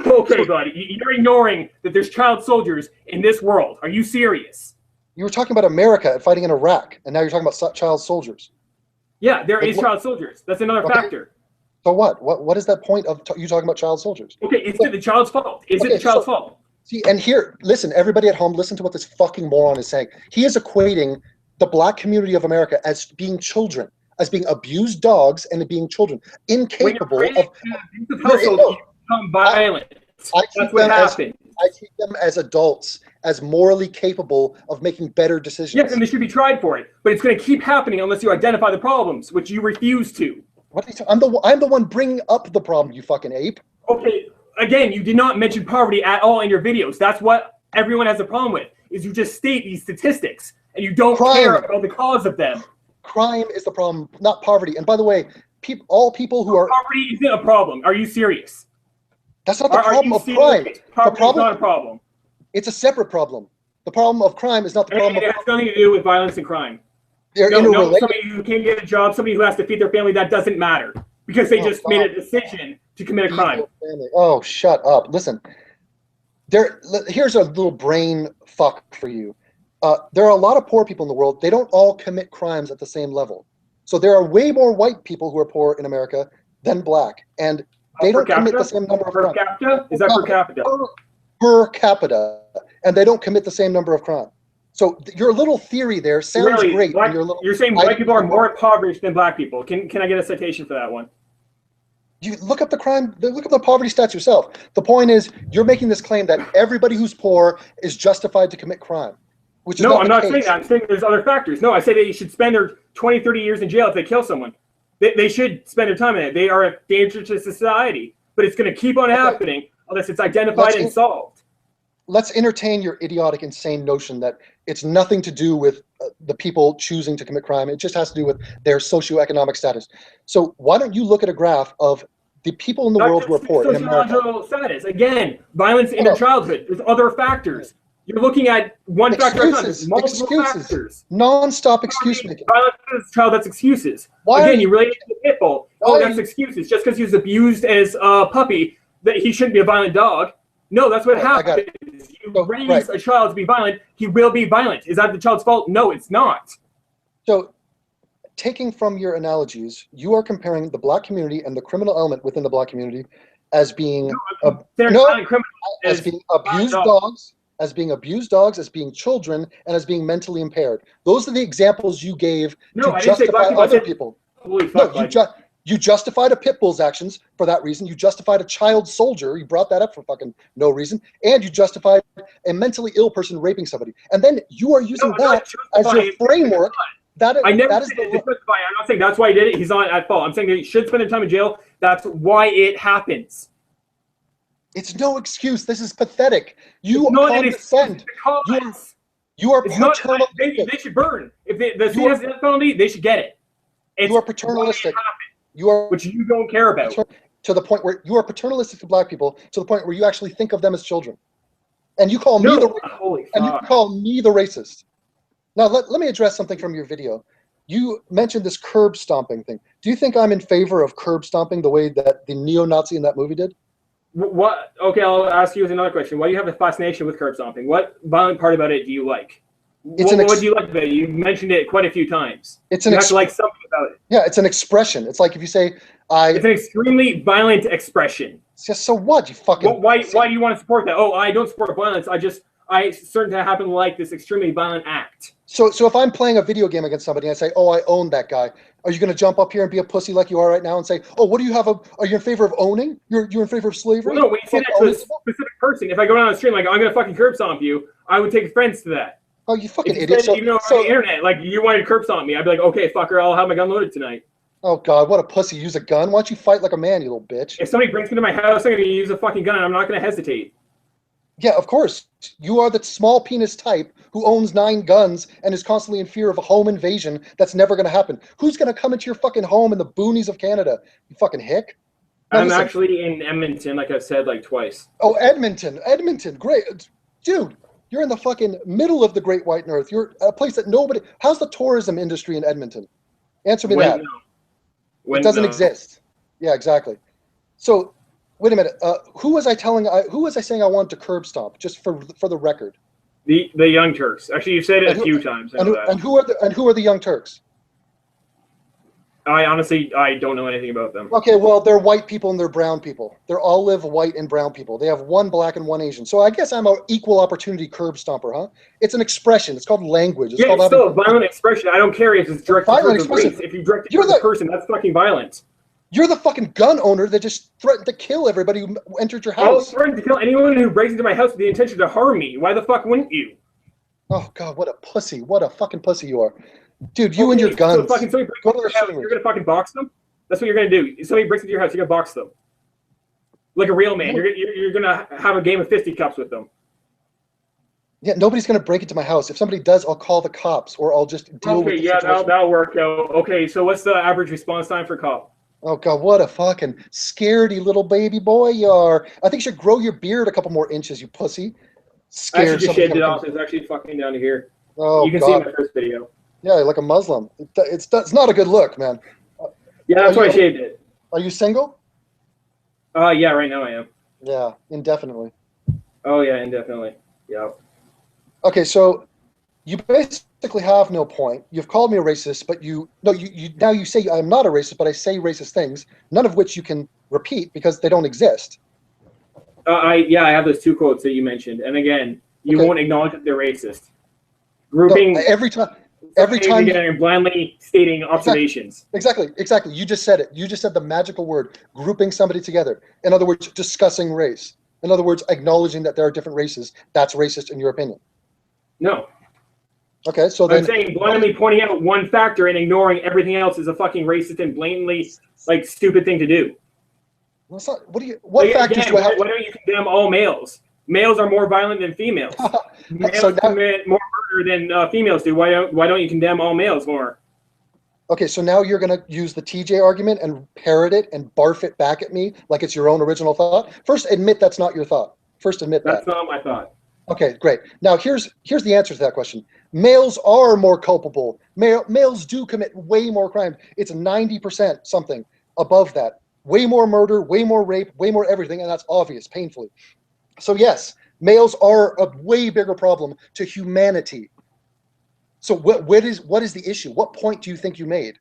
okay, buddy, you're ignoring that there's child soldiers in this world. Are you serious? You were talking about America fighting in Iraq, and now you're talking about child soldiers. Yeah, there is child soldiers. That's another factor. So what? What is that point of you talking about child soldiers? Okay, is it the child's fault? Is it the child's fault? See, and here, listen, everybody at home, listen to what this fucking moron is saying. He is equating the black community of America as being children, as being abused dogs and being children, incapable of household, become violent. That's what happened. I treat them as adults, as morally capable of making better decisions. Yes, and they should be tried for it. But it's going to keep happening unless you identify the problems, which you refuse to. What are you I'm the one bringing up the problem, you fucking ape. Okay, again, you did not mention poverty at all in your videos. That's what everyone has a problem with, is you just state these statistics, and you don't care about the cause of them. Crime is the problem, not poverty. And by the way, all people who are... Poverty isn't a problem. Are you serious? That's not the problem of crime. Poverty is not a problem. It's a separate problem. The problem of crime is not the problem of... It has nothing to do with violence and crime. They're interrelated. Somebody who can't get a job, somebody who has to feed their family, that doesn't matter. Because they just made a decision to commit a crime. Oh, shut up. Listen, here's a little brain fuck for you. There are a lot of poor people in the world. They don't all commit crimes at the same level. So there are way more white people who are poor in America than black. And they don't commit the same number of crimes. Per capita? Is that per capita? Per capita. And they don't commit the same number of crimes. So your little theory there sounds great. You're saying white people are more impoverished than black people. Can I get a citation for that one? You look up the crime, look up the poverty stats yourself. The point is, you're making this claim that everybody who's poor is justified to commit crime. Which is no, I'm not saying that. I'm saying there's other factors. No, I say they should spend their 20, 30 years in jail if they kill someone. They should spend their time in it. They are a danger to society. But it's going to keep on happening unless it's identified and solved. Let's entertain your idiotic, insane notion that it's nothing to do with the people choosing to commit crime. It just has to do with their socioeconomic status. So why don't you look at a graph of the people in the world who are poor in America? Status. Again, violence in their childhood. There's other factors. You're looking at one factor at a time. There's multiple factors. Non-stop excuse making. Violence as a child, that's excuses. Again, you relate it to the pit bull. Oh, that's excuses. Just because he was abused as a puppy, that he shouldn't be a violent dog. No, that's what happens. You raise a child to be violent, he will be violent. Is that the child's fault? No, it's not. So, taking from your analogies, you are comparing the black community and the criminal element within the black community as being as being abused dogs, as being abused dogs, as being children, and as being mentally impaired. Those are the examples you gave to justify other people. Holy fuck, you justified a pit bull's actions for that reason. You justified a child soldier. You brought that up for fucking no reason. And you justified a mentally ill person raping somebody. And then you are using that as your framework. I never said it. I'm not saying that's why he did it. He's not at fault. I'm saying that he should spend time in jail. That's why it happens. It's no excuse. This is pathetic. You condescend. You are paternal. They should burn. If the state has the death penalty, they should get it. You are paternalistic. Which you don't care about. To the point where you are paternalistic to black people, to the point where you actually think of them as children. And you call me the racist. Now, let me address something from your video. You mentioned this curb stomping thing. Do you think I'm in favor of curb stomping the way that the neo-Nazi in that movie did? What? Okay, I'll ask you another question. Why do you have a fascination with curb stomping? What violent part about it do you like? What do you like about it? You mentioned it quite a few times. You have to like something about it. Yeah, it's an expression. It's like if you say, It's an extremely violent expression. It's just, so what? You fucking... Why do you want to support that? Oh, I don't support violence. I certainly happen to like this extremely violent act. So if I'm playing a video game against somebody and I say, oh, I own that guy, are you going to jump up here and be a pussy like you are right now and say, oh, what do you have? Are you in favor of owning? You're in favor of slavery? Well, no, when you say that to a specific person, if I go down the street like, I'm going to fucking curb stomp you, I would take offense to that. Oh, you fucking idiot. Even though on the internet, like, you wanted to curb stomp me, I'd be like, okay, fucker, I'll have my gun loaded tonight. Oh, God, what a pussy. Use a gun? Why don't you fight like a man, you little bitch? If somebody breaks into my house, I'm going to use a fucking gun and I'm not going to hesitate. Yeah, of course. You are the small penis type who owns 9 guns and is constantly in fear of a home invasion that's never going to happen. Who's going to come into your fucking home in the boonies of Canada? You fucking hick. Now, I'm listen. actually in Edmonton, like I've said, like twice. Oh, Edmonton. Edmonton. Great. Dude, you're in the fucking middle of the Great White North. You're a place that nobody... How's the tourism industry in Edmonton? Answer me that. It doesn't exist. Yeah, exactly. So, wait a minute. Who was I saying I wanted to curb stomp? Just for the record. The Young Turks. Actually, you've said it a few times. And who are the Young Turks? I don't know anything about them. Okay, well, they're white people and they're brown people. They're olive, white, and brown people. They have one black and one Asian. So I guess I'm an equal opportunity curb stomper, huh? It's an expression. It's called language. It's it's still a violent expression. I don't care if it's directed towards the race. If you direct it towards the person, that's fucking violent. You're the fucking gun owner that just threatened to kill everybody who entered your house. I'll threaten to kill anyone who breaks into my house with the intention to harm me. Why the fuck wouldn't you? Oh, God, what a pussy. What a fucking pussy you are. Dude, you and your guns. So go to the house, you're going to fucking box them? That's what you're going to do. If somebody breaks into your house, you're going to box them. Like a real man. You're going to have a game of fisticuffs with them. Yeah, nobody's going to break into my house. If somebody does, I'll call the cops or I'll just deal with the situation. That'll work out. Okay, so what's the average response time for a cop? Oh, God, what a fucking scaredy little baby boy you are. I think you should grow your beard a couple more inches, you pussy. I actually just shaved it off. It's actually fucking down to here. Oh, you can see my first video. Yeah, like a Muslim. It's not a good look, man. Yeah, that's why I shaved it. Are you single? Yeah, right now I am. Yeah, indefinitely. Oh, yeah, indefinitely. Yeah. Okay, so you basically have no point. You've called me a racist, but now you say I'm not a racist, but I say racist things, none of which you can repeat because they don't exist. I have those 2 quotes that you mentioned, and again, you won't acknowledge that they're racist. Grouping no, every time you're blindly stating observations. Exactly. You just said it. You just said the magical word, grouping somebody together. In other words, discussing race. In other words, acknowledging that there are different races. That's racist in your opinion. No. Okay, so then... I'm saying blindly pointing out one factor and ignoring everything else is a fucking racist and blatantly, stupid thing to do. Well, it's not, what factors do I have Why don't you condemn all males? Males are more violent than females. Males commit more murder than females do. Why don't you condemn all males more? Okay, so now you're going to use the TJ argument and parrot it and barf it back at me like it's your own original thought? First, admit that's not your thought. First, admit that. That's not my thought. Okay, great. Now, here's the answer to that question. Males are more culpable. Males do commit way more crimes. It's 90% something above that. Way more murder, way more rape, way more everything, and that's obvious, painfully. So yes, males are a way bigger problem to humanity. So what is the issue? What point do you think you made?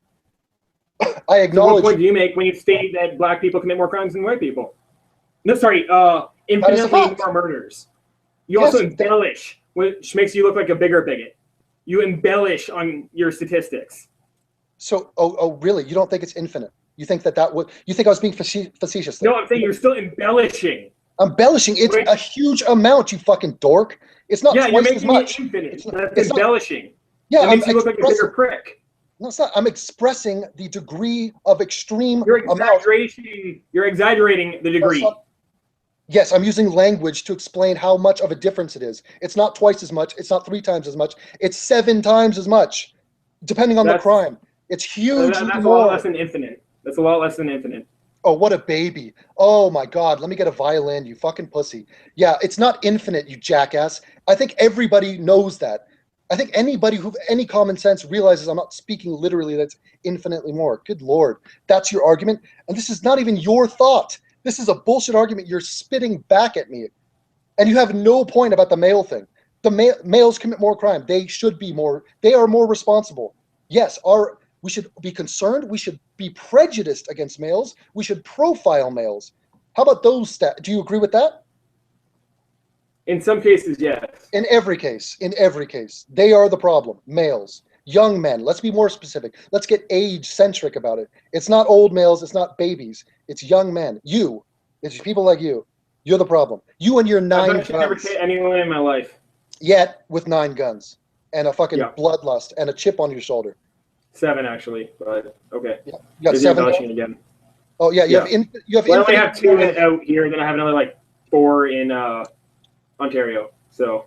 I acknowledge. So what point do you make when you state that black people commit more crimes than white people? No, sorry, infinitely more murders. You also embellish, which makes you look like a bigger bigot. You embellish on your statistics. So, really? You don't think it's infinite? You think you think I was being facetious? No, I'm saying you're still embellishing. Embellishing? It's a huge amount, you fucking dork. It's not twice as much. Infinite. That's embellishing. Yeah, it makes you look like a bigger prick. No, it's not. I'm expressing the degree of extreme You're exaggerating the degree. Yes, I'm using language to explain how much of a difference it is. It's not twice as much. It's not 3 times as much. It's 7 times as much, depending on the crime. It's huge. That's a lot less than infinite. That's a lot less than infinite. Oh, what a baby. Oh, my God. Let me get a violin, you fucking pussy. Yeah, it's not infinite, you jackass. I think everybody knows that. I think anybody who any common sense realizes I'm not speaking literally, that's infinitely more. Good Lord. That's your argument. And this is not even your thought. This is a bullshit argument you're spitting back at me. And you have no point about the male thing. The males commit more crime. They are more responsible. Yes, we should be concerned. We should be prejudiced against males. We should profile males. How about those stats? Do you agree with that? In some cases, yes. In every case. They are the problem. Males. Young men. Let's be more specific. Let's get age-centric about it. It's not old males. It's not babies. It's young men. It's people like you. You're the problem. You and your 9 guns. I've never hit anyone in my life. Yet, with 9 guns. And a fucking bloodlust. And a chip on your shoulder. 7, actually. But, okay. Yeah. You got 7 again. Oh, yeah. You have I only have 2 out here. Then I have another, 4 in Ontario. So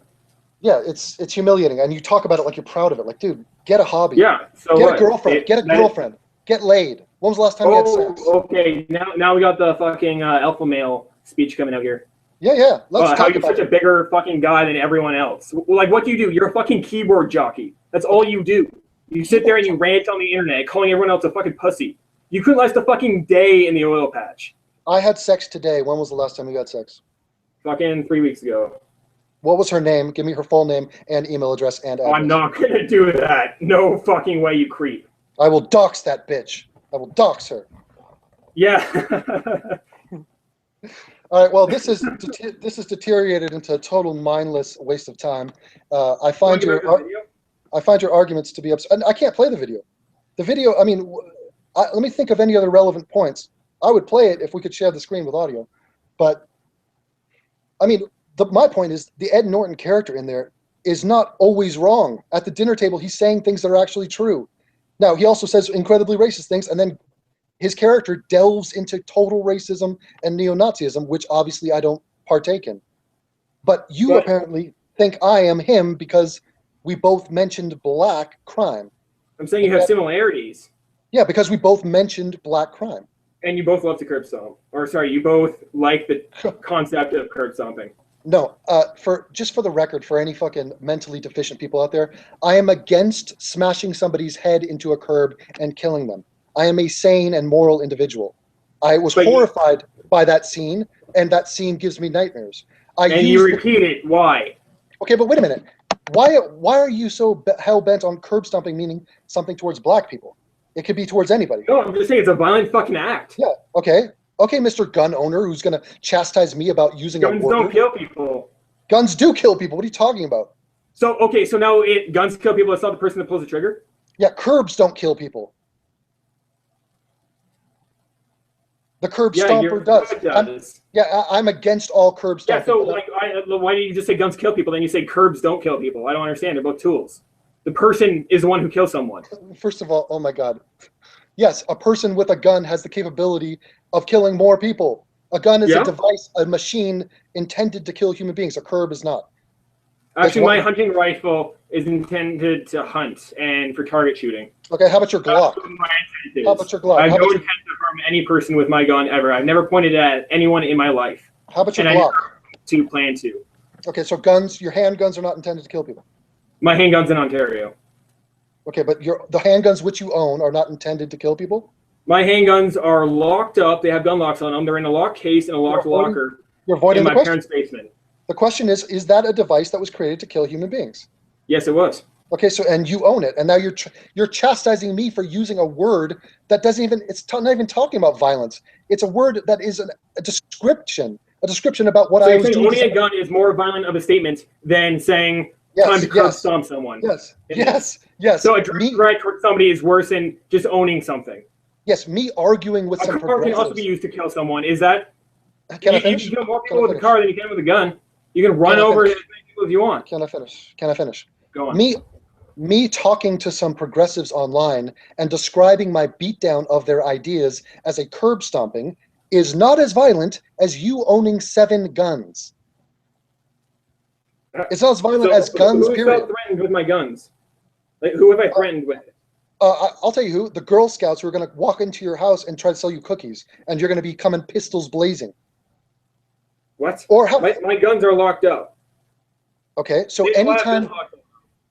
Yeah, it's humiliating, and you talk about it like you're proud of it. Like, dude, get a hobby. yeah. So Get what? a girlfriend. Get a girlfriend. Get laid. When was the last time you had sex? Okay. Now we got the fucking alpha male speech coming out here. Yeah. Let's How talk you're about such a it. bigger fucking guy than everyone else. Like, what do? You're a fucking keyboard jockey. That's all you do. You sit there and you rant on the internet, calling everyone else a fucking pussy. You couldn't last a fucking day in the oil patch. I had sex today. When was the last time you had sex? Fucking 3 weeks ago. What was her name? Give me her full name and email address and address. I'm not gonna do that. No fucking way, you creep. I will dox that bitch. I will dox her. Yeah. All right. Well, this is deteriorated into a total mindless waste of time. I find your arguments to be absurd. I can't play the video. The video. I mean, let me think of any other relevant points. I would play it if we could share the screen with audio. But I mean, my point is the Ed Norton character in there is not always wrong. At the dinner table, he's saying things that are actually true. Now, he also says incredibly racist things, and then his character delves into total racism and neo-Nazism, which obviously I don't partake in. But you apparently think I am him because we both mentioned black crime. I'm saying you have similarities. Yeah, because we both mentioned black crime. And you both love to curb stomp. Or sorry, you both like the concept of curb stomping. No, for the record, for any fucking mentally deficient people out there, I am against smashing somebody's head into a curb and killing them. I am a sane and moral individual. I was horrified by that scene, and that scene gives me nightmares. You repeat it. Why? Okay, but wait a minute. Why are you so hell-bent on curb stomping meaning something towards black people? It could be towards anybody. No, I'm just saying it's a violent fucking act. Yeah, okay. Okay, Mr. Gun owner who's going to chastise me about using a word. Guns don't kill people. Guns do kill people. What are you talking about? So now guns kill people. It's not the person that pulls the trigger? Yeah, curbs don't kill people. The curb stomper does. I'm against all curb stomping. Yeah, so why do you just say guns kill people? Then you say curbs don't kill people. I don't understand. They're both tools. The person is the one who kills someone. First of all, oh my God. Yes, a person with a gun has the capability of killing more people. A gun is a device, a machine intended to kill human beings. A curb is not. Actually, my hunting rifle is intended to hunt and for target shooting. Okay, how about your Glock? How about your Glock? I have no intent to harm any person with my gun ever. I've never pointed at anyone in my life. How about your Glock? To plan to. Okay, so guns, your handguns are not intended to kill people. My handgun's in Ontario. Okay, but the handguns which you own are not intended to kill people? My handguns are locked up. They have gun locks on them. They're in a locked case in a locked locker in my parents' basement. The question is that a device that was created to kill human beings? Yes, it was. Okay, so and you own it, and now you're chastising me for using a word that doesn't even not even talking about violence. It's a word that is a description about what I was doing. Owning a gun is more violent of a statement than saying time to curb stomp someone. Yes. So a direct threat towards somebody is worse than just owning something. Yes, me arguing with some progressives. A car can also be used to kill someone. Is that? Can I finish? You can kill more people with a car than you can with a gun. You can run over as many people as you want. Can I finish? Go on. Me talking to some progressives online and describing my beatdown of their ideas as a curb stomping is not as violent as you owning 7 guns. It's not as violent as guns, who period. Who threatened with my guns? Like, who have I threatened with? I'll tell you who. The Girl Scouts who are going to walk into your house and try to sell you cookies, and you're going to be coming pistols blazing. What? Or how? My guns are locked up. Okay, so anytime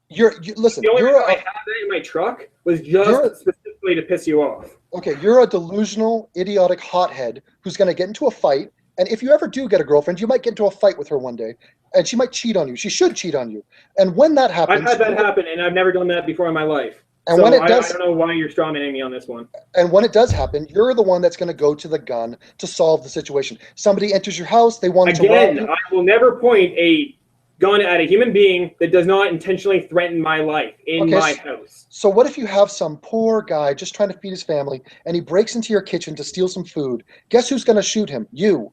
listen, the only reason I had that in my truck was just specifically to piss you off. Okay, you're a delusional, idiotic hothead who's going to get into a fight, and if you ever do get a girlfriend, you might get into a fight with her one day, and she might cheat on you. She should cheat on you, and when that happens, I've had that happen, and I've never done that before in my life. And when it does, I don't know why you're strawmanning me on this one. And when it does happen, you're the one that's going to go to the gun to solve the situation. Somebody enters your house, they want to rob you. I will never point a gun at a human being that does not intentionally threaten my life in my house. So what if you have some poor guy just trying to feed his family, and he breaks into your kitchen to steal some food? Guess who's going to shoot him? You.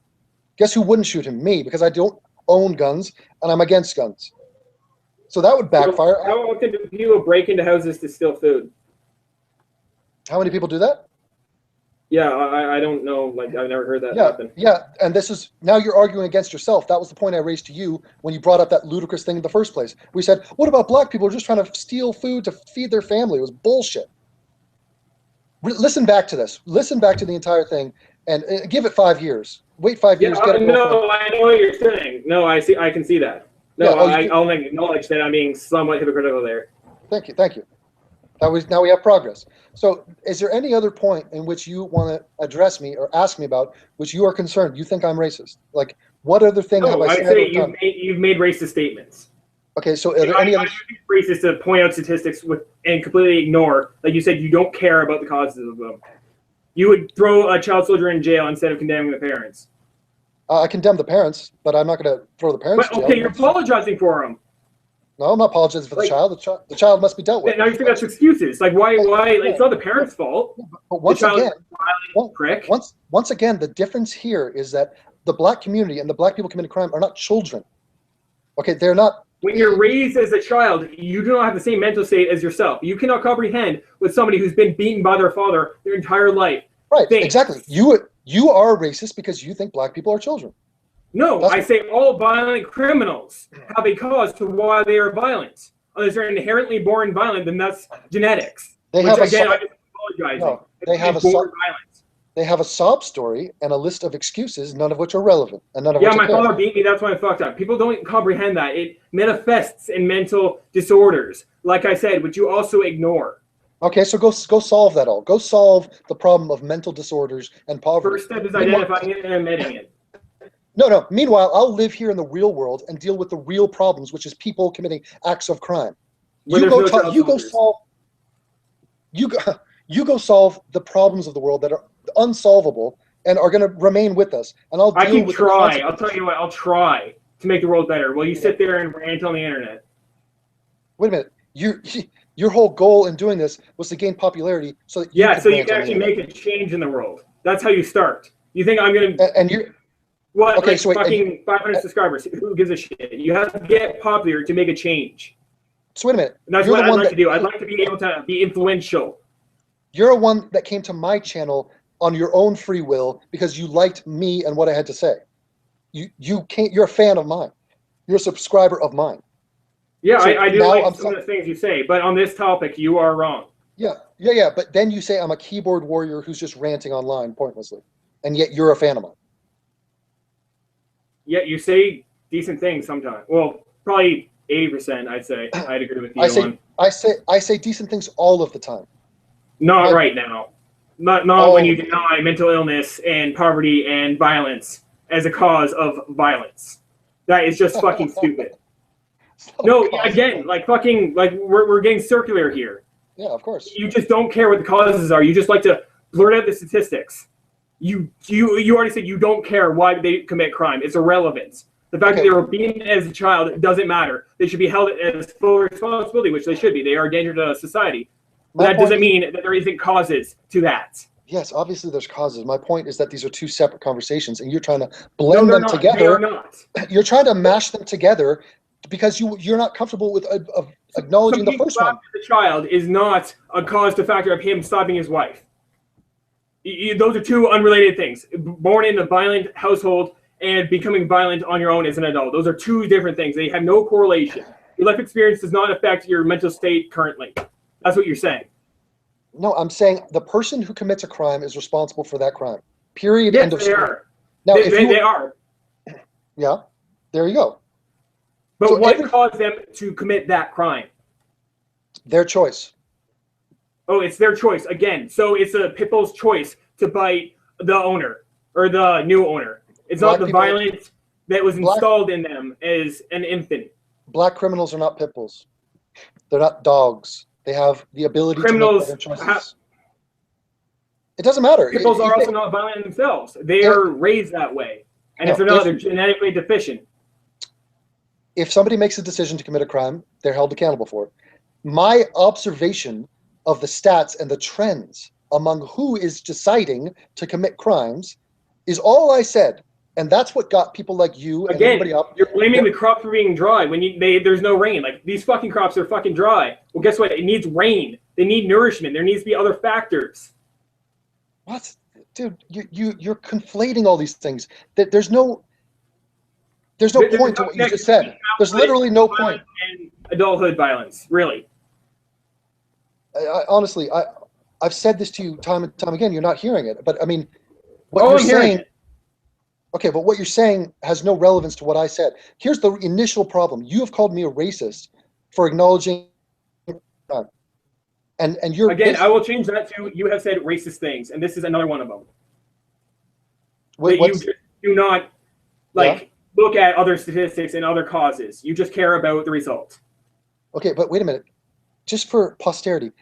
Guess who wouldn't shoot him? Me, because I don't own guns, and I'm against guns. So that would backfire. So how often do people break into houses to steal food? How many people do that? Yeah, I don't know. Like, I've never heard that Yeah, happen. yeah, and this is now you're arguing against yourself. That was the point I raised to you when you brought up that ludicrous thing in the first place. We said, "What about black people who are just trying to steal food to feed their family?" It was bullshit. Listen back to this. Listen back to the entire thing, and give it 5 years. Wait 5 years. Get a girlfriend. No, I know what you're saying. No, I see. I can see that. No, Yeah, I'll acknowledge that I'm being somewhat hypocritical there. Thank you. Thank you. Now we have progress. So, is there any other point in which you want to address me or ask me about which you are concerned? You think I'm racist? Like, what other thing have No, I I said say or done? you've made racist statements. Okay, so are there any other? I think it's racist to point out statistics and completely ignore, like you said, you don't care about the causes of them. You would throw a child soldier in jail instead of condemning the parents. I condemn the parents, but I'm not going to throw the parents But in jail. okay, you're apologizing for them. No, I'm not apologizing for the child. The child must be dealt with. Now you think that's excuses? Like why? Like, it's not the parents' fault. But once The child again, is a violent prick. once again, the difference here is that the black community and the black people committing crime are not children. Okay, they're not. When you're raised as a child, you do not have the same mental state as yourself. You cannot comprehend with somebody who's been beaten by their father their entire life. Right, exactly. You are racist because you think black people are children. No, I say all violent criminals have a cause to why they are violent. Unless they're inherently born violent, then that's genetics. They which, have again, a I just apologize. no, they have a sob story and a list of excuses, none of which are relevant and none of which my father beat me. That's why I fucked up. People don't comprehend that it manifests in mental disorders, like I said, which you also ignore. Okay, so go solve that all. Go solve the problem of mental disorders and poverty. First step is identifying it and admitting it. No. Meanwhile, I'll live here in the real world and deal with the real problems, which is people committing acts of crime. You go solve the problems of the world that are unsolvable and are going to remain with us. And I'll try. I'll tell you what. I'll try to make the world better. Will you sit there and rant on the internet? Wait a minute. Your whole goal in doing this was to gain popularity, so that you can actually make a change in the world. That's how you start. You think I'm going to? And you're. What? Okay, like so fucking 500 subscribers. Who gives a shit? You have to get popular to make a change. So wait a minute. And that's what I'd like to do. I'd like to be able to be influential. You're a one that came to my channel on your own free will because you liked me and what I had to say. You can't. You're a fan of mine. You're a subscriber of mine. Yeah, so I do like some of the things you say, but on this topic, you are wrong. Yeah. But then you say I'm a keyboard warrior who's just ranting online pointlessly, and yet you're a fan of mine. Yeah, you say decent things sometimes. Well, probably 80%, I'd say. I'd agree with you. I say decent things all of the time. Not right now. Not when you deny mental illness and poverty and violence as a cause of violence. That is just fucking stupid. No, again, like fucking, like we're getting circular here. Yeah, of course. You just don't care what the causes are. You just like to blurt out the statistics. You already said you don't care why they commit crime. It's irrelevant. The fact that they were beaten as a child doesn't matter. They should be held as full responsibility, which they should be. They are a danger to society. That doesn't mean that there isn't causes to that. Yes, obviously there's causes. My point is that these are two separate conversations, and you're trying to blend them together. They are not. You're trying to mash them together because you're not comfortable with acknowledging the first one. The child is not a cause to factor of him stopping his wife. Those are two unrelated things. Born in a violent household and becoming violent on your own as an adult. Those are two different things. They have no correlation. Your life experience does not affect your mental state currently. That's what you're saying. No, I'm saying the person who commits a crime is responsible for that crime. Period. Yes, end of they story. are. Now, they are. Yeah, there you go. But so what caused them to commit that crime? Their choice. Oh, it's their choice again. So it's a pit bull's choice to bite the owner or the new owner. It's not the violence that was installed in them as an infant. Black criminals are not pit bulls. They're not dogs. They have the ability to make better choices. It doesn't matter. Pit bulls are also not violent themselves. They are raised that way. And if they're not, they're genetically deficient. If somebody makes a decision to commit a crime, they're held accountable for it. My observation of the stats and the trends among who is deciding to commit crimes is all I said. And that's what got people like you and everybody up. You're blaming the crop for being dry when there's no rain. Like, these fucking crops are fucking dry. Well, guess what? It needs rain. They need nourishment. There needs to be other factors. What? dude, you're conflating all these things. There's no point to what you just said. There's literally no point. And adulthood violence, really. Honestly, I've said this to you time and time again. You're not hearing it, but I mean, what Oh, you're I'm hearing saying. it. Okay, but what you're saying has no relevance to what I said. Here's the initial problem. You have called me a racist for acknowledging, and you're Again, I will change that to you have said racist things, and this is another one of them. Wait, That you just do not look at other statistics and other causes. You just care about the result. Okay, but wait a minute. Just for posterity,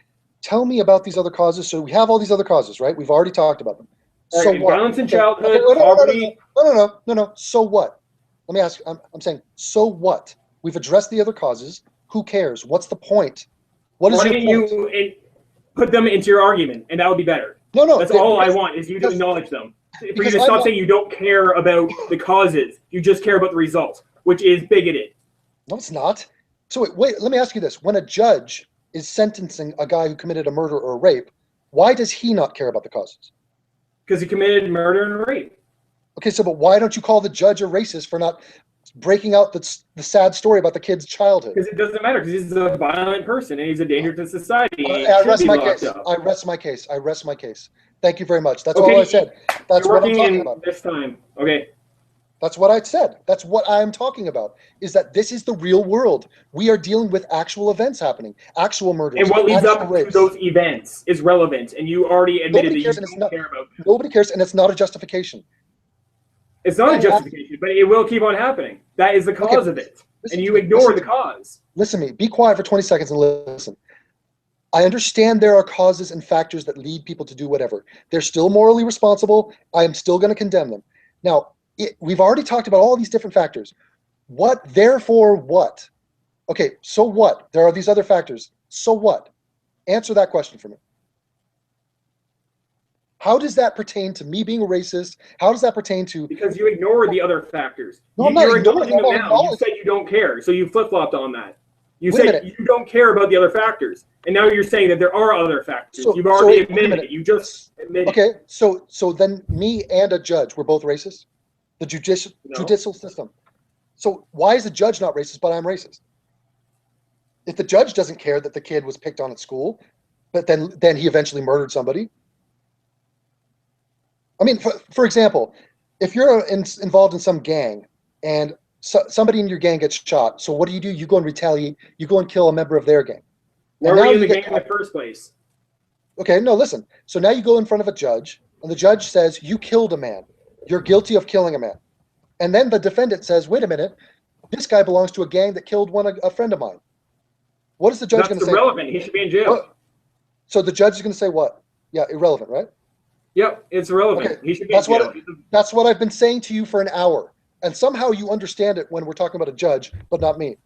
tell me about these other causes. So we have all these other causes, right? We've already talked about them. So Right, what? violence in childhood, No. poverty. No. So what? Let me ask. I'm saying, so what? We've addressed the other causes. Who cares? What's the point? What is Why your don't point? you put them into your argument, and that would be better. No. That's all I want is you to acknowledge them. For you to stop saying you don't care about the causes, you just care about the result, which is bigoted. No, it's not. So wait. Let me ask you this: when a judge is sentencing a guy who committed a murder or a rape, why does he not care about the causes? Because he committed murder and rape. Okay, so but why don't you call the judge a racist for not breaking out the sad story about the kid's childhood? Because it doesn't matter, because he's a violent person and he's a danger to society. I rest my case. I rest my case. Thank you very much. That's all I said. That's what I'm talking about. This time. Okay. That's what I said. That's what I'm talking about, is that this is the real world. We are dealing with actual events happening, actual murders. And what leads up rapes. to those events is relevant, and you already admitted that you don't care about them. Nobody cares, and it's not a justification. It's not a justification, but it will keep on happening. That is the cause of it. And you ignore the cause. Listen to me. Be quiet for 20 seconds and listen. I understand there are causes and factors that lead people to do whatever. They're still morally responsible. I am still going to condemn them. Now, we've already talked about all these different factors. What, therefore, what? Okay, so what? There are these other factors. So what? Answer that question for me. How does that pertain to me being a racist? How does that pertain to... Because you ignore the other factors. No, I'm not ignoring them now. You said you don't care, so you flip-flopped on that. You said you don't care about the other factors, and now you're saying that there are other factors. You've already admitted it. You just admitted it. Okay, so then me and a judge, we're both racist? The judicial system. So why is the judge not racist, but I'm racist? If the judge doesn't care that the kid was picked on at school, but then he eventually murdered somebody. I mean, for example, if you're involved in some gang and somebody in your gang gets shot, so what do? You go and retaliate. You go and kill a member of their gang. Why were you in the gang in the first place? Okay, no, listen. So now you go in front of a judge, and the judge says, you killed a man. You're guilty of killing a man. And then the defendant says, wait a minute, this guy belongs to a gang that killed a friend of mine. What is the judge going to say? That's irrelevant. He should be in jail. So the judge is going to say what? Yeah, irrelevant, right? Yep, it's irrelevant. Okay. He should be in jail. That's what I've been saying to you for an hour. And somehow you understand it when we're talking about a judge, but not me.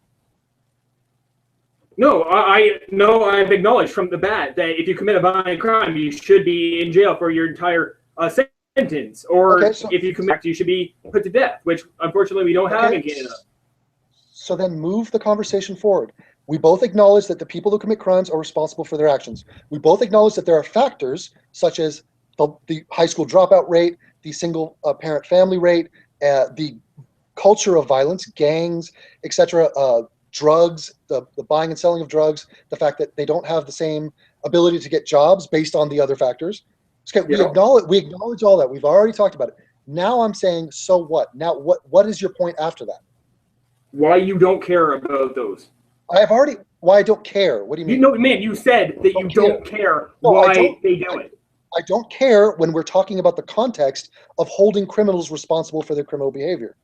No, I've acknowledged from the bat that if you commit a violent crime, you should be in jail for your entire sentence. Or if you commit, you should be put to death, which unfortunately we don't have in Canada. So then move the conversation forward. We both acknowledge that the people who commit crimes are responsible for their actions. We both acknowledge that there are factors such as the high school dropout rate, the single parent family rate, the culture of violence, gangs, etc., drugs, the buying and selling of drugs, the fact that they don't have the same ability to get jobs based on the other factors. Okay, we acknowledge all that. We've already talked about it. Now I'm saying, so what? Now what is your point after that? Why you don't care about those? Why I don't care? What do you mean? Man, you said that you don't care why they do it. I don't care when we're talking about the context of holding criminals responsible for their criminal behavior.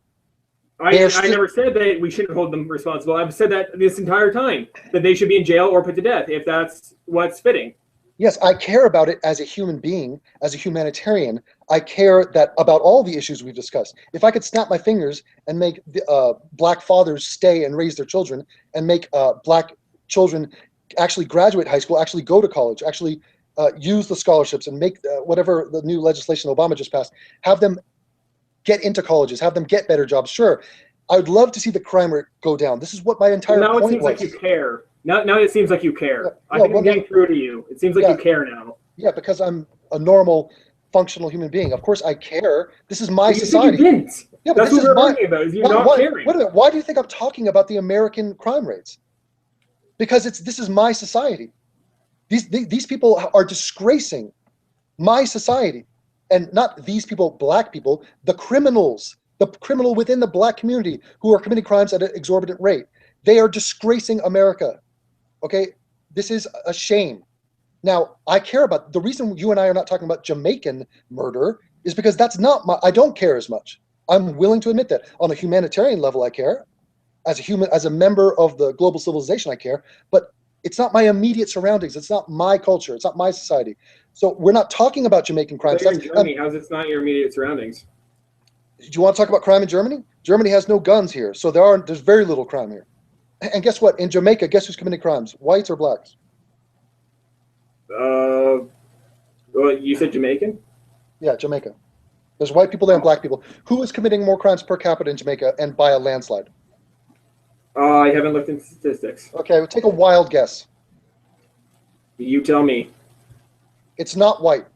I never said that we shouldn't hold them responsible. I've said that this entire time, that they should be in jail or put to death if that's what's fitting. Yes, I care about it as a human being, as a humanitarian. I care about all the issues we've discussed. If I could snap my fingers and make black fathers stay and raise their children, and make black children actually graduate high school, actually go to college, actually use the scholarships and make whatever the new legislation Obama just passed, have them get into colleges, have them get better jobs. Sure, I would love to see the crime rate go down. This is what my entire point was. Now it seems like you care. Now it seems like you care. I think I'm getting through to you. It seems like you care now. Yeah, because I'm a normal functional human being. Of course, I care. This is my You said society. you didn't. Yeah, but That's this what is we're my. arguing about. Is you Why, not why, caring. wait a minute. Why do you think I'm talking about the American crime rates? Because this is my society. These people are disgracing my society, and not these people, black people, the criminals, the criminal within the black community who are committing crimes at an exorbitant rate. They are disgracing America. Okay, this is a shame. Now, I care about the reason you and I are not talking about Jamaican murder is because that's not my. I don't care as much. I'm willing to admit that on a humanitarian level, I care. As a human, as a member of the global civilization, I care. But it's not my immediate surroundings. It's not my culture. It's not my society. So we're not talking about Jamaican crimes. You're in Germany. How's it not your immediate surroundings? Do you want to talk about crime in Germany? Germany has no guns here, so there's very little crime here. And guess what? In Jamaica, guess who's committing crimes? Whites or blacks? Well, you said Jamaican? Yeah, Jamaica. There's white people there and black people. Who is committing more crimes per capita in Jamaica and by a landslide? I haven't looked into statistics. Okay, we'll take a wild guess. You tell me. It's not white.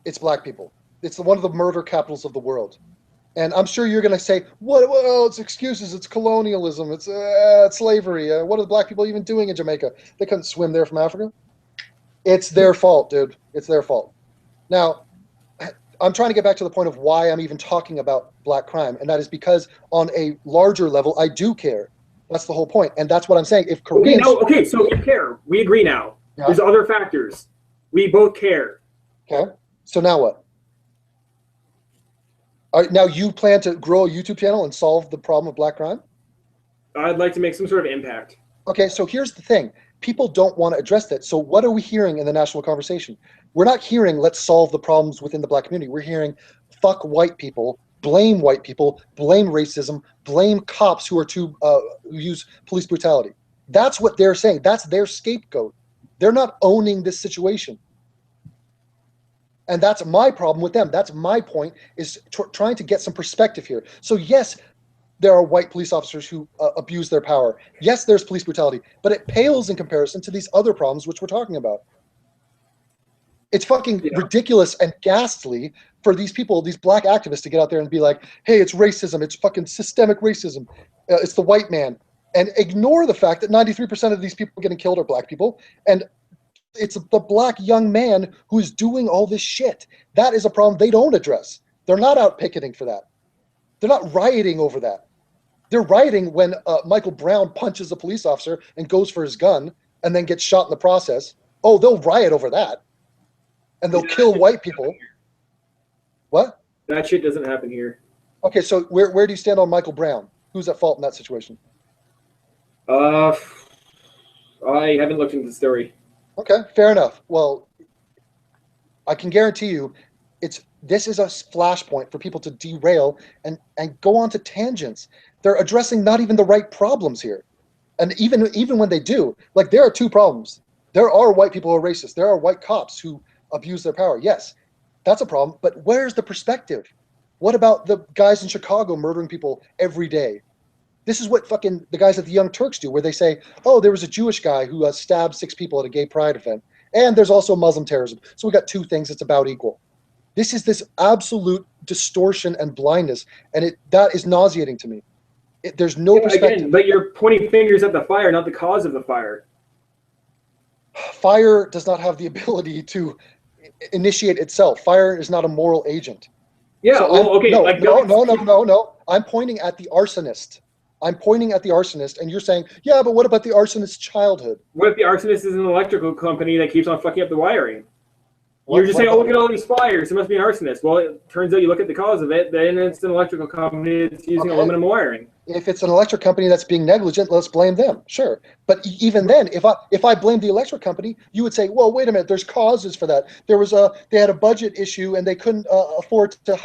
It's black people. It's one of the murder capitals of the world. And I'm sure you're going to say, "What? Well, it's excuses. It's colonialism. It's slavery. What are the black people even doing in Jamaica? They couldn't swim there from Africa." It's their fault, dude. It's their fault. Now, I'm trying to get back to the point of why I'm even talking about black crime, and that is because on a larger level, I do care. That's the whole point, and that's what I'm saying. If Koreans, okay, so you care. We agree now. Yeah. There's other factors. We both care. Okay, so now what? All right, now you plan to grow a YouTube channel and solve the problem of black crime? I'd like to make some sort of impact. Okay, so here's the thing. People don't want to address that. So what are we hearing in the national conversation? We're not hearing, let's solve the problems within the black community. We're hearing, fuck white people, blame racism, blame cops who use police brutality. That's what they're saying. That's their scapegoat. They're not owning this situation. And that's my problem with them. That's my point, is trying to get some perspective here. So yes, there are white police officers who abuse their power. Yes, there's police brutality, but it pales in comparison to these other problems which we're talking about. It's fucking ridiculous and ghastly for these people, these black activists, to get out there and be like, hey, it's racism. It's fucking systemic racism. It's the white man. And ignore the fact that 93% of these people getting killed are black people. And it's the black young man who's doing all this shit. That is a problem they don't address. They're not out picketing for that. They're not rioting over that. They're rioting when Michael Brown punches a police officer and goes for his gun and then gets shot in the process. Oh, they'll riot over that. And they'll kill white people. What? That shit doesn't happen here. Okay, so where do you stand on Michael Brown? Who's at fault in that situation? I haven't looked into the story. Okay, fair enough. Well, I can guarantee you this is a flashpoint for people to derail and go on to tangents. They're addressing not even the right problems here. And even when they do, like, there are two problems. There are white people who are racist. There are white cops who abuse their power. Yes, that's a problem. But where's the perspective? What about the guys in Chicago murdering people every day? This is what fucking the guys at the Young Turks do, where they say, oh, there was a Jewish guy who stabbed 6 people at a gay pride event. And there's also Muslim terrorism. So we got two things that's about equal. This is this absolute distortion and blindness, and that is nauseating to me. There's no perspective. Again, but you're pointing fingers at the fire, not the cause of the fire. Fire does not have the ability to initiate itself. Fire is not a moral agent. Yeah, so okay. No. I'm pointing at the arsonist. And you're saying, yeah, but what about the arsonist's childhood? What if the arsonist is an electrical company that keeps on fucking up the wiring? You're just saying, oh, look at all these fires. It must be an arsonist. Well, it turns out you look at the cause of it, then it's an electrical company that's using aluminum wiring. If it's an electric company that's being negligent, let's blame them. Sure. But even then, if I blame the electric company, you would say, well, wait a minute, there's causes for that. They had a budget issue and they couldn't afford to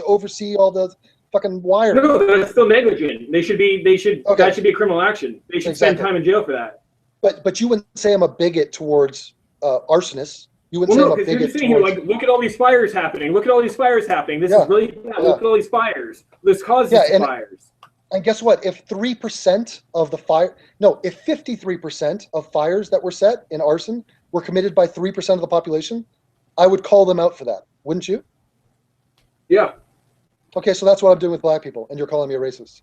oversee all the fucking wiring. No, that's still negligent. That should be a criminal action. They should spend time in jail for that. But you wouldn't say I'm a bigot towards arsonists. You would say I'm a bigot you're saying, like, look at all these fires happening. This is really bad. Yeah. Look at all these fires. This causes fires. And guess what? If 3% of if 53% of fires that were set in arson were committed by 3% of the population, I would call them out for that wouldn't you? Yeah. Okay, so that's what I'm doing with black people, and you're calling me a racist.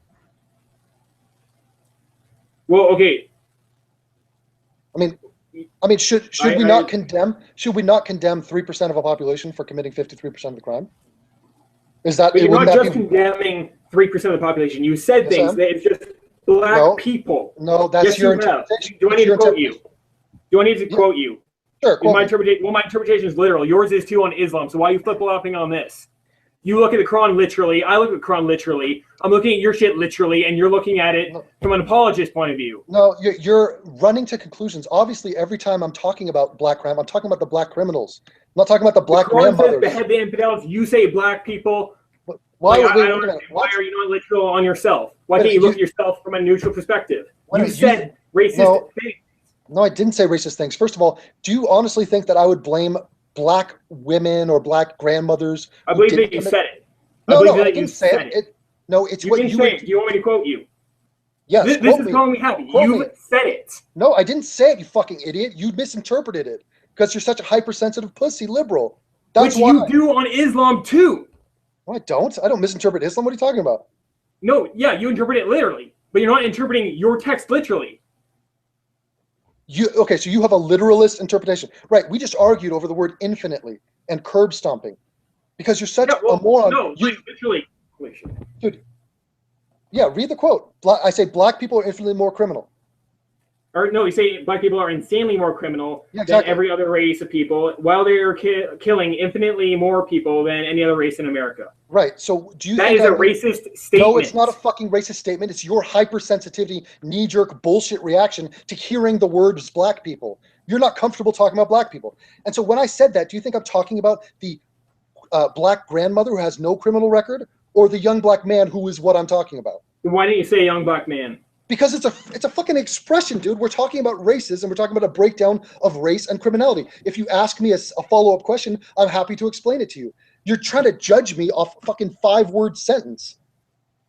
Well, okay. I mean, should we not condemn? Should we not condemn 3% of a population for committing 53% of the crime? Is that? But you're not just be, condemning 3% of the population. You said Yes, things that it's just black people. No, that's yes, your you have. interpretation. Do I need to quote you? Do I need to quote you? Sure. My interpretation is literal. Yours is too on Islam. So why are you flip-flopping on this? You look at the Quran literally. I look at the Quran literally. I'm looking at your shit literally, and you're looking at it from an apologist point of view. No, you're running to conclusions. Obviously, every time I'm talking about black crime, I'm talking about the black criminals. I'm not talking about the black grandmothers. Behead the infidels. You say black people. Why are you not literal on yourself? Why can't you look at yourself from a neutral perspective? You said racist things. No, I didn't say racist things. First of all, do you honestly think that I would blame black women or black grandmothers? I believe that you said it. No, I didn't say it. No, it's what you would. Do you want me to quote you? Yes. This is calling me happy. You said it. No, I didn't say it, you fucking idiot. You misinterpreted it because you're such a hypersensitive pussy liberal. That's why. You do on Islam too. No, I don't. I don't misinterpret Islam. What are you talking about? No, yeah, you interpret it literally, but you're not interpreting your text literally. Okay, so you have a literalist interpretation. Right, we just argued over the word infinitely and curb stomping because you're such a moron. No, literally. Dude, yeah, read the quote. I say black people are infinitely more criminal. Or no, you say black people are insanely more criminal than every other race of people, while they are killing infinitely more people than any other race in America. Right. So do you think that is a racist statement? No, it's not a fucking racist statement. It's your hypersensitivity, knee-jerk bullshit reaction to hearing the words black people. You're not comfortable talking about black people. And so when I said that, do you think I'm talking about the black grandmother who has no criminal record or the young black man who is what I'm talking about? Why didn't you say young black man? Because it's a fucking expression, dude. We're talking about races and we're talking about a breakdown of race and criminality. If you ask me a follow-up question, I'm happy to explain it to you. You're trying to judge me off a fucking 5-word sentence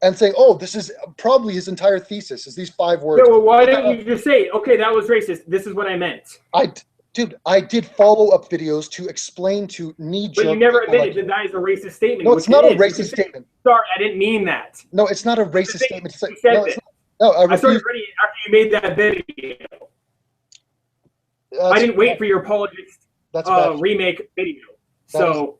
and saying, oh, this is probably his entire thesis is these 5 words. Yeah, well, why didn't you just say, okay, that was racist. This is what I meant. I did follow-up videos to explain to knee-jerk. But you never admitted that is a racist statement. No, it's not a racist statement. Sorry, I didn't mean that. No, it's not a racist statement. You said this. No, I started reading it after you made that video. I didn't wait for your apologist remake video.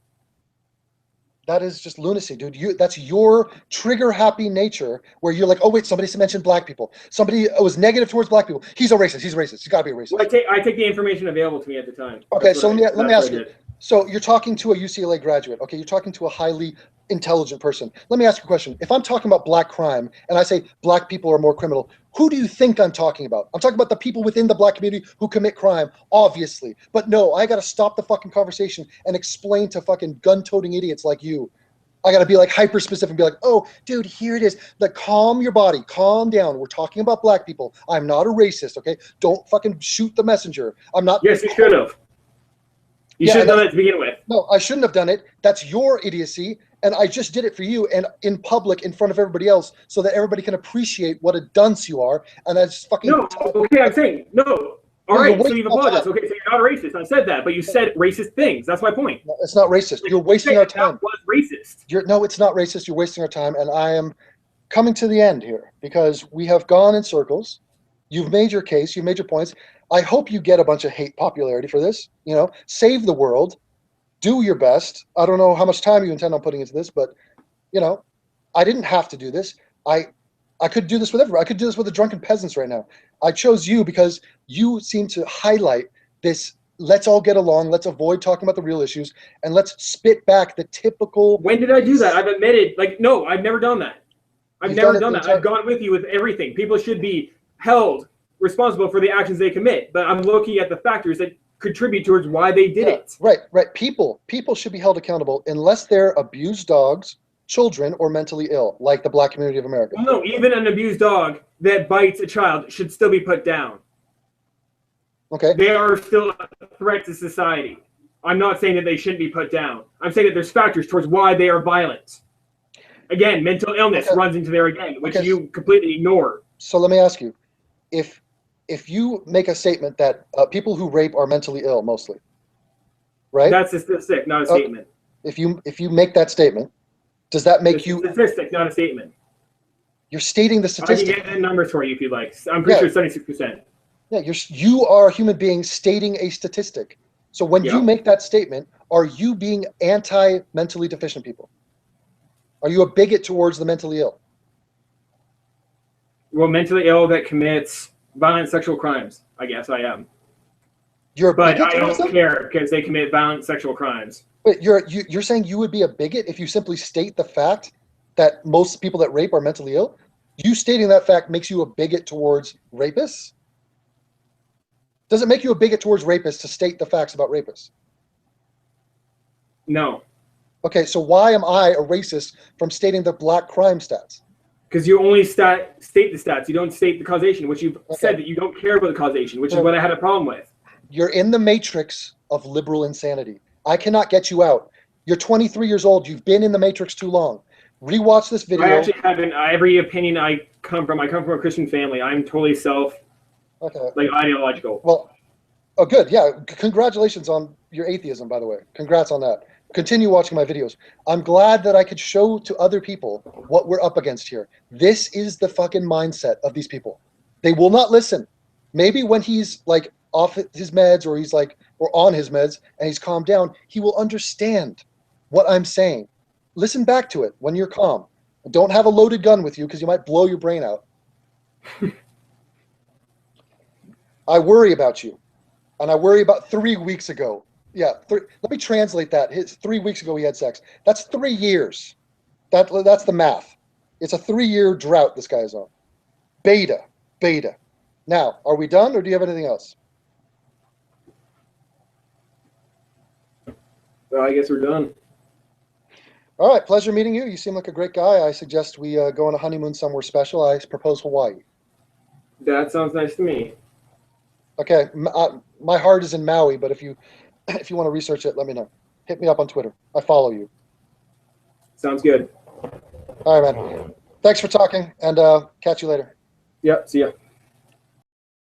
That is just lunacy, dude. That's your trigger-happy nature where you're like, oh, wait, somebody mentioned black people. Somebody was negative towards black people. He's a racist. He's a racist. He's got to be a racist. Well, I take the information available to me at the time. Okay, so let me ask you. So you're talking to a UCLA graduate. Okay, you're talking to a highly intelligent person. Let me ask you a question. If I'm talking about black crime and I say black people are more criminal, who do you think I'm talking about? I'm talking about the people within the black community who commit crime, obviously. But no, I got to stop the fucking conversation and explain to fucking gun-toting idiots like you. I got to be like hyper-specific and be like, oh, dude, here it is. Like, calm your body. Calm down. We're talking about black people. I'm not a racist, okay? Don't fucking shoot the messenger. I'm not. Yes, you should have. You should have done it to begin with. No, I shouldn't have done it. That's your idiocy. And I just did it for you and in public in front of everybody else so that everybody can appreciate what a dunce you are. And that's fucking. No, okay, I'm saying, no. All right, so you've apologized. Okay, so you're not a racist. I said that, but you said racist things. That's my point. No, it's not racist. You're wasting our time. That was racist. No, it's not racist. You're wasting our time. And I am coming to the end here because we have gone in circles. You've made your case. You've made your points. I hope you get a bunch of hate popularity for this. Save the world. Do your best. I don't know how much time you intend on putting into this, but, I didn't have to do this. I could do this with everyone. I could do this with the drunken peasants right now. I chose you because you seem to highlight this. Let's all get along. Let's avoid talking about the real issues, and let's spit back the typical. When did I do that? I've admitted, no, I've never done that. I've never done that. I've gone with you with everything. People should be held responsible for the actions they commit, but I'm looking at the factors that contribute towards why they did it. Right. People should be held accountable unless they're abused dogs, children, or mentally ill, like the black community of America. No, even an abused dog that bites a child should still be put down. Okay. They are still a threat to society. I'm not saying that they shouldn't be put down. I'm saying that there's factors towards why they are violent. Again, mental illness runs into there again, which you completely ignore. So let me ask you, if you make a statement that people who rape are mentally ill mostly, right? That's a statistic, not a statement. If you make that statement, does that make It's you? a statistic, not a statement. You're stating the I can statistic. get the numbers for you if you like. I'm pretty sure 76%. Yeah, you are a human being stating a statistic. So when you Yep. make that statement, are you being anti-mentally deficient people? Are you a bigot towards the mentally ill? Well, mentally ill that commits violent sexual crimes. I guess I am. You're a But bigot I towards don't them? care because they commit violent sexual crimes. Wait, you're saying you would be a bigot if you simply state the fact that most people that rape are mentally ill? You stating that fact makes you a bigot towards rapists? Does it make you a bigot towards rapists to state the facts about rapists? No, Okay, so why am I a racist from stating the black crime stats? because you only state the stats. You don't state the causation, which you've said that you don't care about the causation, which is what I had a problem with. You're in the matrix of liberal insanity. I cannot get you out. You're 23 years old. You've been in the matrix too long. Rewatch this video. I actually haven't. Every opinion I come from a Christian family. I'm totally ideological. Well, oh, good. Yeah. Congratulations on your atheism, by the way. Congrats on that. Continue watching my videos. I'm glad that I could show to other people what we're up against here. This is the fucking mindset of these people. They will not listen. Maybe when he's like off his meds or he's like, or on his meds and he's calmed down, he will understand what I'm saying. Listen back to it when you're calm. Don't have a loaded gun with you because you might blow your brain out. I worry about you. And I worry about 3 weeks ago. Yeah, let me translate that. 3 weeks ago he had sex. That's 3 years. That's the math. It's a 3-year drought this guy is on. Beta. Now, are we done or do you have anything else? Well, I guess we're done. All right, pleasure meeting you. You seem like a great guy. I suggest we go on a honeymoon somewhere special. I propose Hawaii. That sounds nice to me. Okay, my heart is in Maui, but if you want to research it, let me know. Hit me up on Twitter. I follow you. Sounds good. All right, man. Thanks for talking, and catch you later. Yep, see ya.